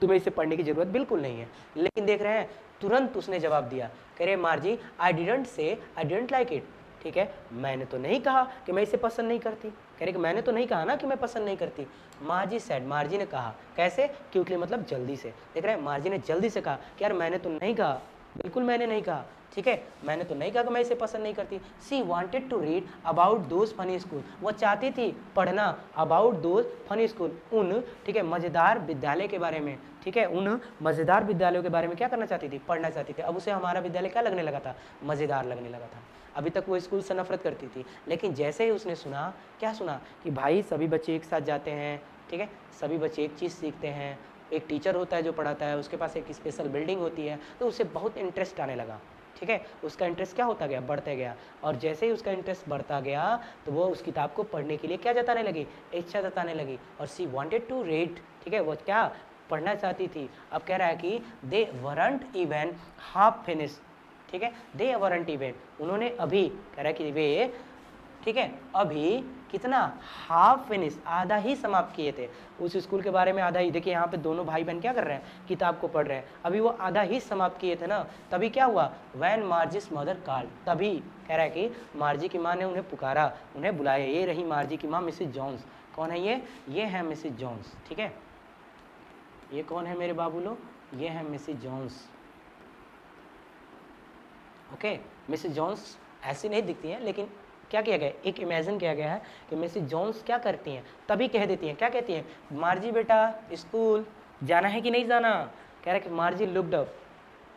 तुम्हें इसे पढ़ने की जरूरत बिल्कुल नहीं है। लेकिन देख रहे हैं तुरंत उसने जवाब दिया, कह रहे मार्जी आई डिडंट लाइक इट, ठीक है मैंने तो नहीं कहा कि मैं इसे पसंद नहीं करती, कह रहे कि मैंने तो नहीं कहा ना कि मैं पसंद नहीं करती। मार्जी सेड, मार्जी ने कहा, कैसे, क्विकली मतलब जल्दी से। देख रहे हैं मार्जी ने जल्दी से कहा कि यार मैंने तो नहीं कहा, बिल्कुल मैंने नहीं कहा, ठीक है मैंने तो नहीं कहा कि मैं इसे पसंद नहीं करती। She wanted to read about those funny school, वो चाहती थी पढ़ना अबाउट दोज फनी स्कूल, उन ठीक है मज़ेदार विद्यालय के बारे में, ठीक है उन मज़ेदार विद्यालयों के बारे में क्या करना चाहती थी, पढ़ना चाहती थी। अब उसे हमारा विद्यालय क्या लगने लगा था, मज़ेदार लगने लगा था। अभी तक वो स्कूल से नफरत करती थी, लेकिन जैसे ही उसने सुना, क्या सुना कि भाई सभी बच्चे एक साथ जाते हैं, ठीक है सभी बच्चे एक चीज़ सीखते हैं, एक टीचर होता है जो पढ़ाता है, उसके पास एक स्पेशल बिल्डिंग होती है, तो उसे बहुत इंटरेस्ट आने लगा, ठीक है उसका इंटरेस्ट क्या होता गया, बढ़ता गया। और जैसे ही उसका इंटरेस्ट बढ़ता गया तो वो उस किताब को पढ़ने के लिए क्या जताने लगी, इच्छा जताने लगी। और सी वांटेड टू रीड, ठीक है वो क्या पढ़ना चाहती थी। अब कह रहा है कि they weren't even half finish, ठीक है दे वरंट इवन, उन्होंने अभी, कह रहा है कि वे, ठीक है अभी कितना, हाफ फिनिश, आधा ही समाप्त किए थे उस स्कूल के बारे में, आधा ही। देखिए यहाँ पे दोनों भाई बहन क्या कर रहे हैं, किताब को पढ़ रहे हैं, अभी वो आधा ही समाप्त किए थे ना। तभी क्या हुआ, वैन मार्जिस मदर कॉल्ड, तभी कह रहा है कि मार्जी की माँ ने उन्हें पुकारा, उन्हें बुलाया। ये रही मार्जी की माँ मिसिज जॉन्स। कौन है ये है मिसिज जॉन्स, ठीक है ये कौन है मेरे बाबू लोग, ये है Mrs Jones. Okay Mrs Jones ऐसी नहीं दिखती हैं, लेकिन क्या किया गया, एक इमेजिन किया गया है कि मिसिज जॉन्स क्या करती हैं, तभी कह देती हैं, क्या कहती हैं, मार्जी बेटा स्कूल जाना है कि नहीं जाना। कह रहा है कि मार्जी लुक्ड अप,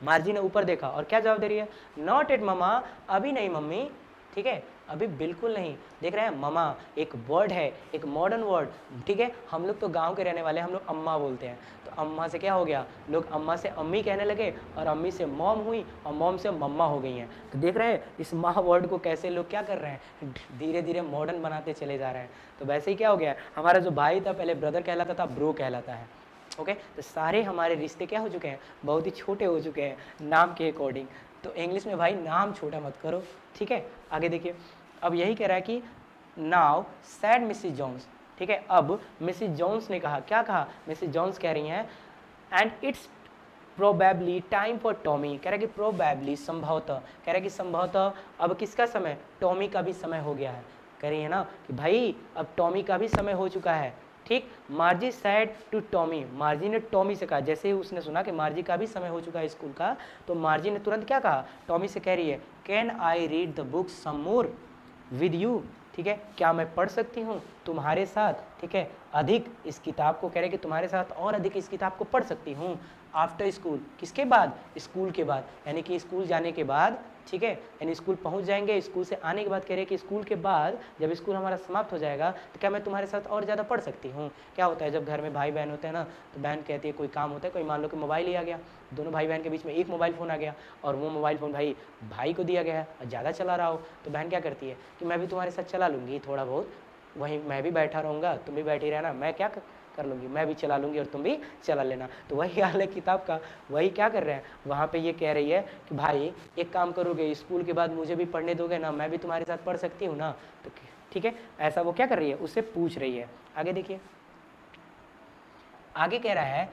मार्जी ने ऊपर देखा और क्या जवाब दे रही है, नॉट एट ममा, अभी नहीं मम्मी, ठीक है अभी बिल्कुल नहीं। देख रहे हैं ममा एक वर्ड है, एक मॉडर्न वर्ड, ठीक है हम लोग तो गांव के रहने वाले, हम लोग अम्मा बोलते हैं, तो अम्मा से क्या हो गया, लोग अम्मा से अम्मी कहने लगे, और अम्मी से मॉम हुई, और मॉम से मम्मा हो गई हैं। तो देख रहे हैं इस माँ वर्ड को कैसे लोग क्या कर रहे हैं, धीरे धीरे मॉडर्न बनाते चले जा रहे हैं। तो वैसे ही क्या हो गया, हमारा जो भाई था पहले ब्रदर कहलाता था, ब्रो कहलाता है। ओके तो सारे हमारे रिश्ते क्या हो चुके हैं, बहुत ही छोटे हो चुके हैं नाम के अकॉर्डिंग। तो इंग्लिश में भाई नाम छोटा मत करो, ठीक है। आगे देखिए, अब यही कह रहा है कि नाउ सैड मिसिज जॉन्स, ठीक है अब मिसिज जॉन्स ने कहा, क्या कहा, मिसिज जॉन्स कह रही हैं and it's probably time for Tommy, कह रहा है कि प्रोबेबली संभवतः, कह रहा है कि संभवतः अब किसका समय, टॉमी का भी समय हो गया है। कह रही है ना कि भाई अब टॉमी का भी समय हो चुका है, ठीक। Margie said to Tommy, Margie ने टॉमी से कहा, जैसे ही उसने सुना कि मार्जी का भी समय हो चुका है स्कूल का, तो मार्जी ने तुरंत क्या कहा, टॉमी से कह रही है can I read the book some more with you, ठीक है क्या मैं पढ़ सकती हूँ तुम्हारे साथ, ठीक है अधिक इस किताब को, कह रहे कि तुम्हारे साथ और अधिक इस किताब को पढ़ सकती हूँ आफ्टर स्कूल, किसके बाद, स्कूल के बाद, यानी कि स्कूल जाने के बाद, ठीक है यानी स्कूल पहुंच जाएंगे, स्कूल से आने के बाद कह रहे हैं कि स्कूल के बाद जब स्कूल हमारा समाप्त हो जाएगा तो क्या मैं तुम्हारे साथ और ज़्यादा पढ़ सकती हूँ। क्या होता है जब घर में भाई बहन होते हैं ना, तो बहन कहती है कोई काम होता है, कोई मान लो कि मोबाइल ही आ गया, दोनों भाई बहन के बीच में एक मोबाइल फ़ोन आ गया, और वो मोबाइल फ़ोन भाई को दिया गया है और ज़्यादा चला रहा हो, तो बहन क्या करती है कि मैं भी तुम्हारे साथ चला लूँगी थोड़ा बहुत, वहीं मैं भी बैठा रहूँगा, तुम भी बैठी रहना, मैं क्या कर लूँगी, मैं भी चला लूँगी और तुम भी चला लेना। तो वही हाल है किताब का, वही क्या कर रहे हैं वहाँ पे, ये कह रही है कि भाई एक काम करोगे, स्कूल के बाद मुझे भी पढ़ने दोगे ना, मैं भी तुम्हारे साथ पढ़ सकती हूँ ना, तो ठीक है ऐसा वो क्या कर रही है, उससे पूछ रही है। आगे देखिए, आगे कह रहा है,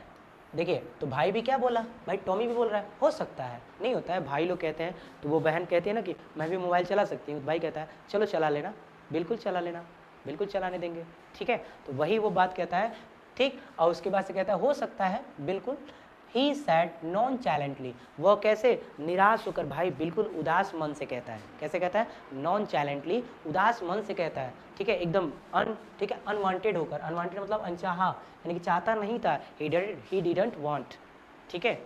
देखिए तो भाई भी क्या बोला, भाई टॉमी भी बोल रहा है हो सकता है, नहीं होता है, भाई लोग कहते हैं, तो वो बहन कहती है ना कि मैं भी मोबाइल चला सकती हूँ, भाई कहता है चलो चला लेना, बिल्कुल चला लेना, बिल्कुल चलाने देंगे, ठीक है। तो वही वो बात कहता है, ठीक। और उसके बाद से कहता है हो सकता है, बिल्कुल। ही सैड नॉन चैलेंटली, वह कैसे, निराश होकर, भाई बिल्कुल उदास मन से कहता है, कैसे कहता है, नॉन चैलेंटली, उदास मन से कहता है, ठीक है एकदम ठीक है अनवांटेड होकर, अनवांटेड मतलब अनचाहा, यानी कि चाहता नहीं था, ही डिडंट वांट, ठीक है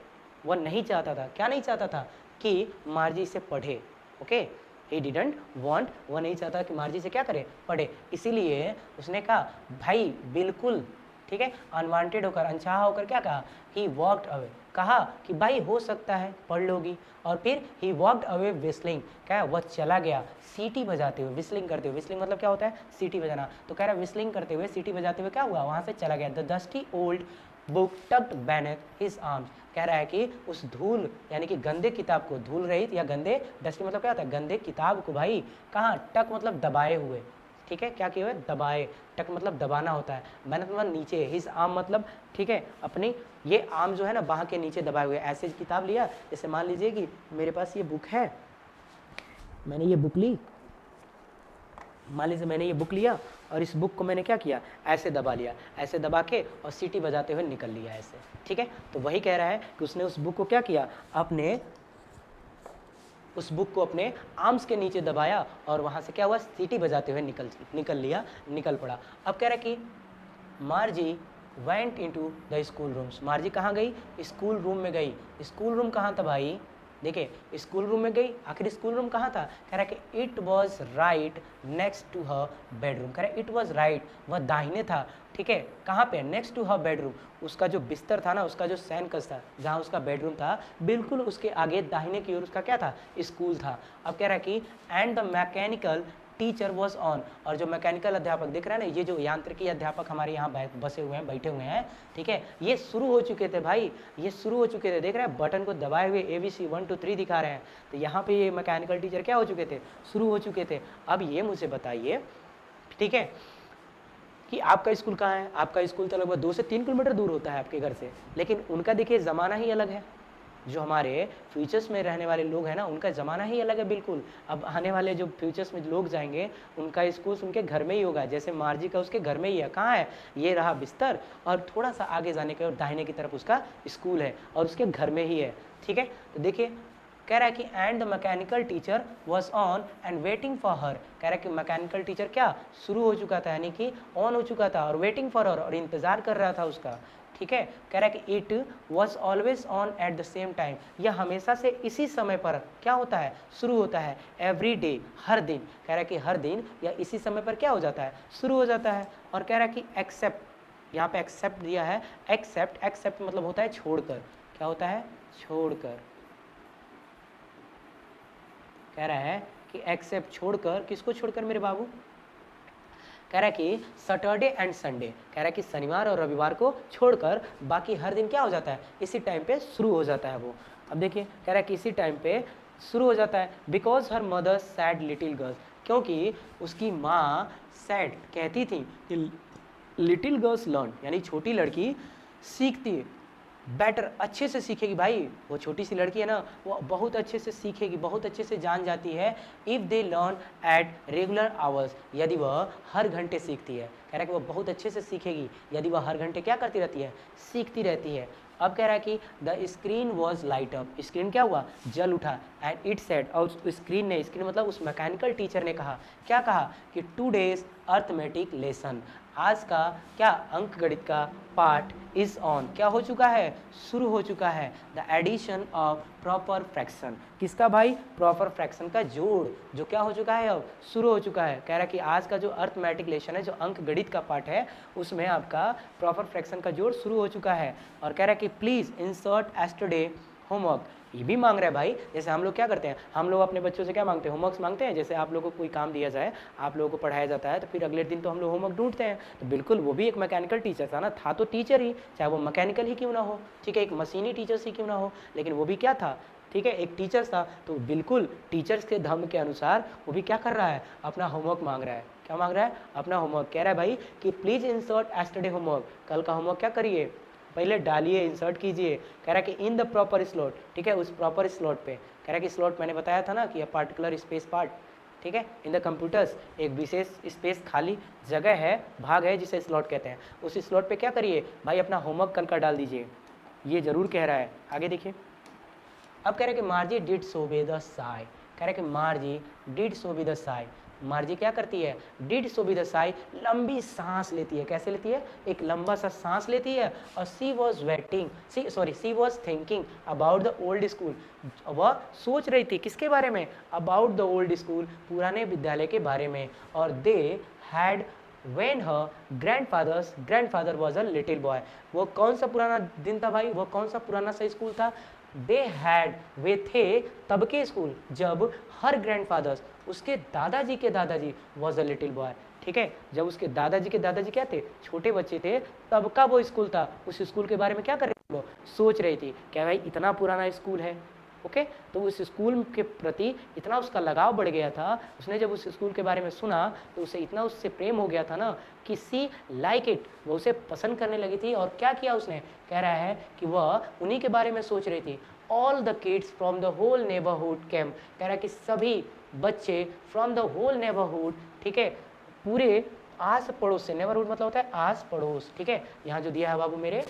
वह नहीं चाहता था, क्या नहीं चाहता था कि मार्जी इसे पढ़े, ओके ही डिडंट वांट, वह नहीं चाहता कि मार्जी से क्या करे, पढ़े, इसीलिए उसने कहा भाई बिल्कुल ठीक है, अनवांटेड होकर, अनचाहा होकर क्या कहा, ही वॉकड अवे, कहा कि भाई हो सकता है पढ़ लोगी, और फिर ही वॉकड अवे विस्लिंग, क्या है, वह चला गया सीटी बजाते हुए, विस्लिंग करते हुए, विस्लिंग मतलब क्या होता है, सीटी बजाना, तो कह रहा है विस्लिंग करते हुए, सीटी बजाते हुए क्या हुआ, वहाँ से चला गया। The dusty old book tucked beneath his arms, कह रहा है कि उस धूल यानी कि गंदे किताब को, धूल रहित या गंदे, डस्टी मतलब क्या होता है, गंदे किताब को भाई कहाँ, टक मतलब दबाए हुए, ठीक है, क्या किए हुए, दबाए, टक मतलब दबाना होता है, बेनेथ मतलब नीचे, हिज आर्म मतलब, ठीक है, अपनी ये आर्म जो है ना बाह के नीचे दबाए हुए। ऐसे किताब लिया, जैसे मान लीजिए कि मेरे पास ये बुक है, मैंने ये बुक ली, मान लीजिए मैंने ये बुक लिया और इस बुक को मैंने क्या किया, ऐसे दबा लिया, ऐसे दबा के और सीटी बजाते हुए निकल लिया ऐसे, ठीक है। तो वही कह रहा है कि उसने उस बुक को क्या किया, अपने उस बुक को अपने आर्म्स के नीचे दबाया और वहाँ से क्या हुआ, सीटी बजाते हुए निकल पड़ा। अब कह रहा है कि मार्जी went into the school rooms, मार्जी कहाँ गई, स्कूल रूम में गई। स्कूल रूम कहाँ था भाई, देखिए स्कूल रूम में गई, आखिर स्कूल रूम कहाँ था, कह रहा है कि it was right next to her bedroom, कह रहा है इट वॉज राइट, वह दाहिने था, ठीक है, कहाँ पे, नेक्स्ट टू हर बेडरूम, उसका जो बिस्तर था ना, उसका जो सैनकस था, जहाँ उसका बेडरूम था, बिल्कुल उसके आगे दाहिने की ओर उसका क्या था, स्कूल था। अब कह रहा है कि and the mechanical teacher was on, और जो मैकेनिकल अध्यापक दिख रहा है ना, ये जो यांत्रिकी अध्यापक हमारे यहाँ बसे हुए हैं, बैठे हुए हैं, ठीक है, ये शुरू हो चुके थे भाई, ये शुरू हो चुके थे, देख रहे हैं बटन को दबाए हुए ABC 1 2 3 दिखा रहे हैं, तो यहाँ पे ये मैकेनिकल टीचर क्या हो चुके थे, शुरू हो चुके थे। अब ये मुझे बताइए, ठीक है, कि आपका स्कूल कहाँ है, आपका स्कूल तो लगभग 2 से 3 किलोमीटर दूर होता है आपके घर से, लेकिन उनका देखिए ज़माना ही अलग है, जो हमारे फ्यूचर्स में रहने वाले लोग हैं ना, उनका ज़माना ही अलग है बिल्कुल। अब आने वाले जो फ्यूचर्स में लोग जाएंगे, उनका स्कूल उनके घर में ही होगा, जैसे मार्जी का उसके घर में ही है, कहाँ है, ये रहा बिस्तर, और थोड़ा सा आगे जाने के और दाहिने की तरफ उसका स्कूल है, और उसके घर में ही है, ठीक है। तो देखिए कह रहा है कि and the mechanical teacher was on and waiting for her, कह रहा है कि मैकेनिकल टीचर क्या शुरू हो चुका था, यानी कि ऑन हो चुका था, और वेटिंग फॉर हर, और इंतजार कर रहा था उसका, ठीक है। कह रहा है कि it was always on at the same time, यह हमेशा से इसी समय पर क्या होता है, शुरू होता है, एवरी डे, हर दिन, कह रहा है कि हर दिन या इसी समय पर क्या हो जाता है, शुरू हो जाता है। और कह रहा है कि एक्सेप्ट, यहाँ पे एक्सेप्ट दिया है, एक्सेप्ट, एक्सेप्ट मतलब होता है छोड़कर, क्या होता है, छोड़कर, कह रहा है कि एक्सेप्ट छोड़कर, किसको छोड़कर मेरे बाबू, कह रहा है कि सैटरडे एंड संडे, कह रहा है कि शनिवार और रविवार को छोड़कर बाकी हर दिन क्या हो जाता है, इसी टाइम पे शुरू हो जाता है वो। अब देखिए कह रहा है कि इसी टाइम पे शुरू हो जाता है, because her mother sad little girls, क्योंकि उसकी माँ सैड कहती थी कि लिटिल गर्ल्स लर्न, यानी छोटी लड़की सीखती है बेटर, अच्छे से सीखेगी भाई, वो छोटी सी लड़की है ना, वो बहुत अच्छे से सीखेगी, बहुत अच्छे से जान जाती है, if they learn at regular hours, यदि वह हर घंटे सीखती है, कह रहा है कि वो बहुत अच्छे से सीखेगी यदि वह हर घंटे क्या करती रहती है, सीखती रहती है। अब कह रहा है कि the screen was light up, screen क्या हुआ, जल उठा, एंड इट सेड, और स्क्रीन ने, स्क्रीन मतलब उस मैकेनिकल टीचर ने कहा, क्या कहा कि टुडेज अर्थमेटिक लेसन, आज का क्या अंक गणित का पार्ट इज ऑन, क्या हो चुका है, शुरू हो चुका है, the addition of proper fraction, किसका भाई, प्रॉपर फ्रैक्शन का जोड़, जो क्या हो चुका है, अब शुरू हो चुका है। कह रहा है कि आज का जो अर्थमेटिक लेसन है, जो अंक गणित का पार्ट है, उसमें आपका प्रॉपर फ्रैक्शन का जोड़ शुरू हो चुका है। और कह रहा है कि प्लीज़ इंसर्ट एस्टरडे होमवर्क, ये भी मांग रहा है भाई, जैसे हम लोग क्या करते हैं, हम लोग अपने बच्चों से क्या मांगते हैं, होमवर्क्स मांगते हैं, जैसे आप लोगों को कोई काम दिया जाए, आप लोगों को पढ़ाया जाता है, तो फिर अगले दिन तो हम लोग होमवर्क ढूंढते हैं, तो बिल्कुल वो भी एक मैकेनिकल टीचर था ना, था तो टीचर ही, चाहे वो मैकेनिकल ही क्यों ना हो, ठीक है, एक मशीनी टीचर ही क्यों ना हो, लेकिन वो भी क्या था, ठीक है, एक टीचर था, तो बिल्कुल टीचर्स के धर्म के अनुसार वो भी क्या कर रहा है, अपना होमवर्क मांग रहा है, क्या मांग रहा है, अपना होमवर्क। कह रहा है भाई कि प्लीज़ इंसर्ट एस्टरडे होमवर्क, कल का होमवर्क क्या करिए, पहले डालिए, इंसर्ट कीजिए। कह रहा है कि इन द प्रॉपर स्लॉट, ठीक है, उस प्रॉपर स्लॉट पे, कह रहा है कि स्लॉट मैंने बताया था ना कि पार्टिकुलर स्पेस पार्ट, ठीक है, इन द कंप्यूटर्स एक विशेष स्पेस खाली जगह है, भाग है, जिसे स्लॉट कहते हैं, उस स्लॉट पे क्या करिए भाई, अपना होमवर्क कल का डाल दीजिए, ये जरूर कह रहा है। आगे देखिए, अब कह रहा है कि मार्जी did so with a Sai, कह रहा है कि मार्जी did so with a Sai, मार्जी क्या करती है, did so with a Sai, लंबी सांस लेती है, कैसे लेती है, एक लंबा सा सांस लेती है, और she was waiting, she was thinking about the old school, वह सोच रही थी किसके बारे में, अबाउट द ओल्ड स्कूल, पुराने विद्यालय के बारे में, और they had when her grandfather was a little boy। वो कौन सा पुराना दिन था भाई, वो कौन सा पुराना सा स्कूल था? दे हैड, वे थे तब के स्कूल जब हर ग्रैंडफादर्स, उसके दादाजी के दादाजी वॉज अ लिटिल बॉय। ठीक है, जब उसके दादाजी के दादाजी क्या थे, छोटे बच्चे थे, तब का वो स्कूल था। उस स्कूल के बारे में क्या कर रही थी वो, सोच रही थी क्या भाई इतना पुराना स्कूल है। ओके, तो उस स्कूल के प्रति इतना उसका लगाव बढ़ गया था, उसने जब उस स्कूल के बारे में सुना तो उसे इतना उससे प्रेम हो गया था ना कि सी लाइक इट, वो उसे पसंद करने लगी थी। और क्या किया उसने, कह रहा है कि वह उन्हीं के बारे में सोच रही थी। All the kids from the whole neighbourhood came, कह रहा है कि सभी बच्चे फ्रॉम द होल नेबरहुड, ठीक है, पूरे आस पड़ोस से, नेबरहुड मतलब होता है आस पड़ोस। ठीक है, यहाँ जो दिया है बाबू मेरे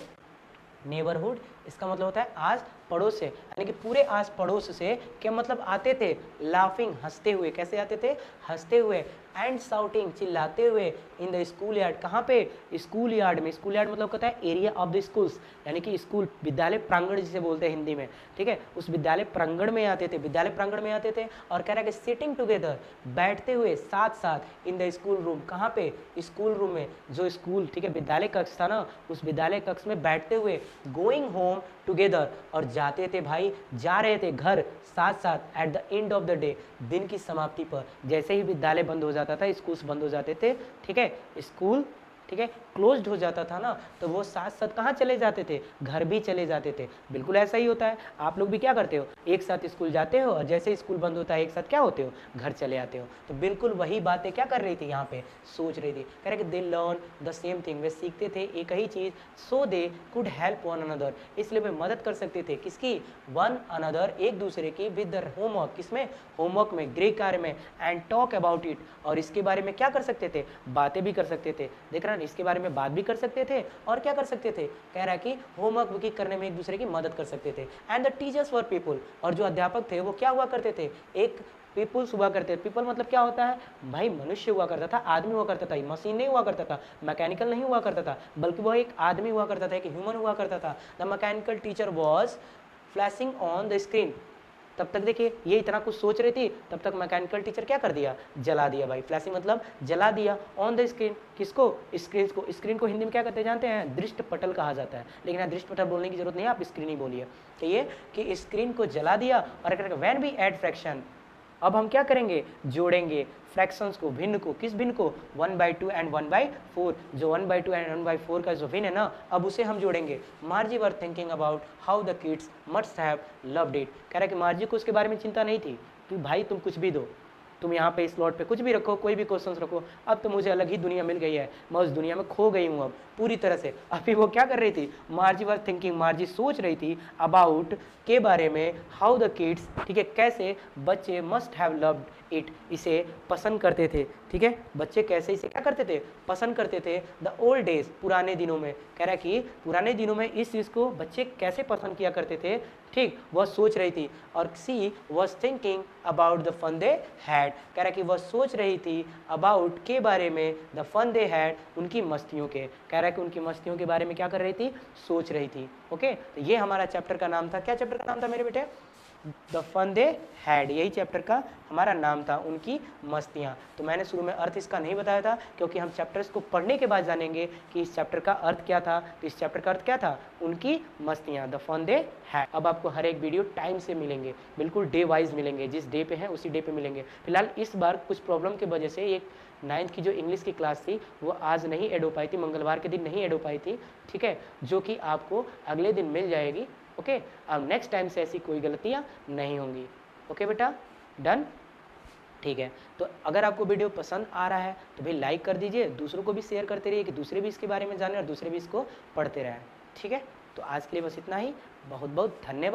नेबरहुड, इसका मतलब होता है आस पड़ोस से, यानी कि पूरे आस पड़ोस से क्या मतलब आते थे, लाफिंग, हंसते हुए। कैसे आते थे, हंसते हुए। एंड साउटिंग, चिल्लाते हुए। इन द स्कूल यार्ड, कहाँ पे, स्कूल यार्ड में। स्कूल यार्ड मतलब होता है एरिया ऑफ द स्कूल्स, यानी कि स्कूल, विद्यालय प्रांगण जिसे बोलते हैं हिंदी में। ठीक है, उस विद्यालय प्रांगण में आते थे, विद्यालय प्रांगण में आते थे। और कह रहा है कि सिटिंग टुगेदर, बैठते हुए साथ साथ, इन द स्कूल रूम, कहाँ पे, स्कूल रूम में, जो स्कूल, ठीक है, विद्यालय कक्ष था ना, उस विद्यालय कक्ष में बैठते हुए। गोइंग होम टुगेदर, और जाते थे भाई, जा रहे थे घर साथ साथ। At the end of the day, दिन की समाप्ति पर, जैसे ही विद्यालय बंद हो जाता था, स्कूल्स बंद हो जाते थे, ठीक है, स्कूल, ठीक है, क्लोज्ड हो जाता था ना, तो वो साथ साथ कहाँ चले जाते थे, घर भी चले जाते थे। बिल्कुल ऐसा ही होता है, आप लोग भी क्या करते हो, एक साथ स्कूल जाते हो और जैसे स्कूल बंद होता है एक साथ क्या होते हो, घर चले आते हो। तो बिल्कुल वही बातें क्या कर रही थी यहाँ पे, सोच रही थी। कह रहे कि they learn the same thing, वे सीखते थे एक ही चीज़। So they could help one another, इसलिए वे मदद कर सकते थे, किसकी, वन अनदर, एक दूसरे की, विद द होमवर्क, किसमें, होमवर्क में, गृह कार्य में। एंड टॉक अबाउट इट, और इसके बारे में क्या कर सकते थे, बातें भी कर सकते थे। देख रहा, इसके बारे में बात भी कर सकते थे और क्या कर सकते थे, कह रहा है कि होमवर्क भी करने में एक दूसरे की मदद कर सकते थे। And the teachers were people, और जो अध्यापक थे वो क्या हुआ करते थे, एक पीपल्स हुआ करते थे। पीपल मतलब क्या होता है भाई, मनुष्य हुआ करता था, आदमी हुआ करता था, मशीन नहीं हुआ करता था, मैकेनिकल नहीं हुआ करता था, बल्कि वह एक आदमी हुआ करता था, एक ह्यूमन हुआ करता था। The mechanical teacher was flashing on the screen, तब तक देखिए ये इतना कुछ सोच रही थी, तब तक मैकेनिकल टीचर क्या कर दिया, जला दिया भाई। फ्लैशिंग मतलब जला दिया, ऑन द स्क्रीन, किसको, स्क्रीन को। स्क्रीन को हिंदी में क्या कहते हैं जानते हैं, दृष्ट पटल कहा जाता है, लेकिन यहाँ दृष्ट पटल बोलने की जरूरत नहीं है, आप स्क्रीन ही बोलिए। कहिए कि स्क्रीन को जला दिया। और व्हेन वी ऐड फ्रैक्शन, अब हम क्या करेंगे, जोड़ेंगे फ्रैक्शंस को, भिन्न को, किस भिन्न को, 1/2 एंड 1/4, जो 1/2 एंड 1/4 का जो भिन्न है ना, अब उसे हम जोड़ेंगे। मार्जी were thinking about how the kids must have loved it, कह रहा है कि मार्जी को उसके बारे में चिंता नहीं थी कि भाई तुम कुछ भी दो, तुम यहाँ पे स्लॉट पे कुछ भी रखो, कोई भी क्वेश्चन रखो, अब तो मुझे अलग ही दुनिया मिल गई है, मैं उस दुनिया में खो गई हूँ अब पूरी तरह से। अभी वो क्या कर रही थी, मार्जी वर थिंकिंग, मार्जी सोच रही थी, अबाउट, के बारे में, हाउ द किड्स, ठीक है, कैसे बच्चे मस्ट हैव लव्ड इट, इसे पसंद करते थे। ठीक है, बच्चे कैसे इसे क्या करते थे, पसंद करते थे। द ओल्ड डेज, पुराने दिनों में, कह रहा है कि पुराने दिनों में इस चीज़ को बच्चे कैसे पसंद किया करते थे। ठीक, वह सोच रही थी। और she was thinking about the fun they had, कह रहा है कि वह सोच रही थी अबाउट, के बारे में, द फन दे हैड, उनकी मस्तियों के, कह रहा है कि उनकी मस्तियों के बारे में क्या कर रही थी, सोच रही थी। ओके, तो ये हमारा चैप्टर का नाम था, क्या चैप्टर का नाम था मेरे बेटे, द फन दे हैड, यही चैप्टर का हमारा नाम था, उनकी मस्तियाँ। तो मैंने शुरू में अर्थ इसका नहीं बताया था, क्योंकि हम चैप्टर्स को पढ़ने के बाद जानेंगे कि इस चैप्टर का अर्थ क्या था। तो इस चैप्टर का अर्थ क्या था, उनकी मस्तियाँ, द फन दे हैड। अब आपको हर एक वीडियो टाइम से मिलेंगे, बिल्कुल डे वाइज मिलेंगे, जिस डे पे हैं उसी डे पे मिलेंगे। फिलहाल इस बार कुछ प्रॉब्लम की वजह से एक 9th की जो इंग्लिश की क्लास थी वो आज नहीं ऐड हो पाई थी, मंगलवार के दिन नहीं ऐड हो पाई थी। ठीक है, जो कि आपको अगले दिन मिल जाएगी। ओके, अब नेक्स्ट टाइम से ऐसी कोई गलतियाँ नहीं होंगी। ओके बेटा, डन, ठीक है। तो अगर आपको वीडियो पसंद आ रहा है तो भाई लाइक कर दीजिए, दूसरों को भी शेयर करते रहिए कि दूसरे भी इसके बारे में जाने और दूसरे भी इसको पढ़ते रहें। ठीक है, तो आज के लिए बस इतना ही, बहुत बहुत धन्यवाद।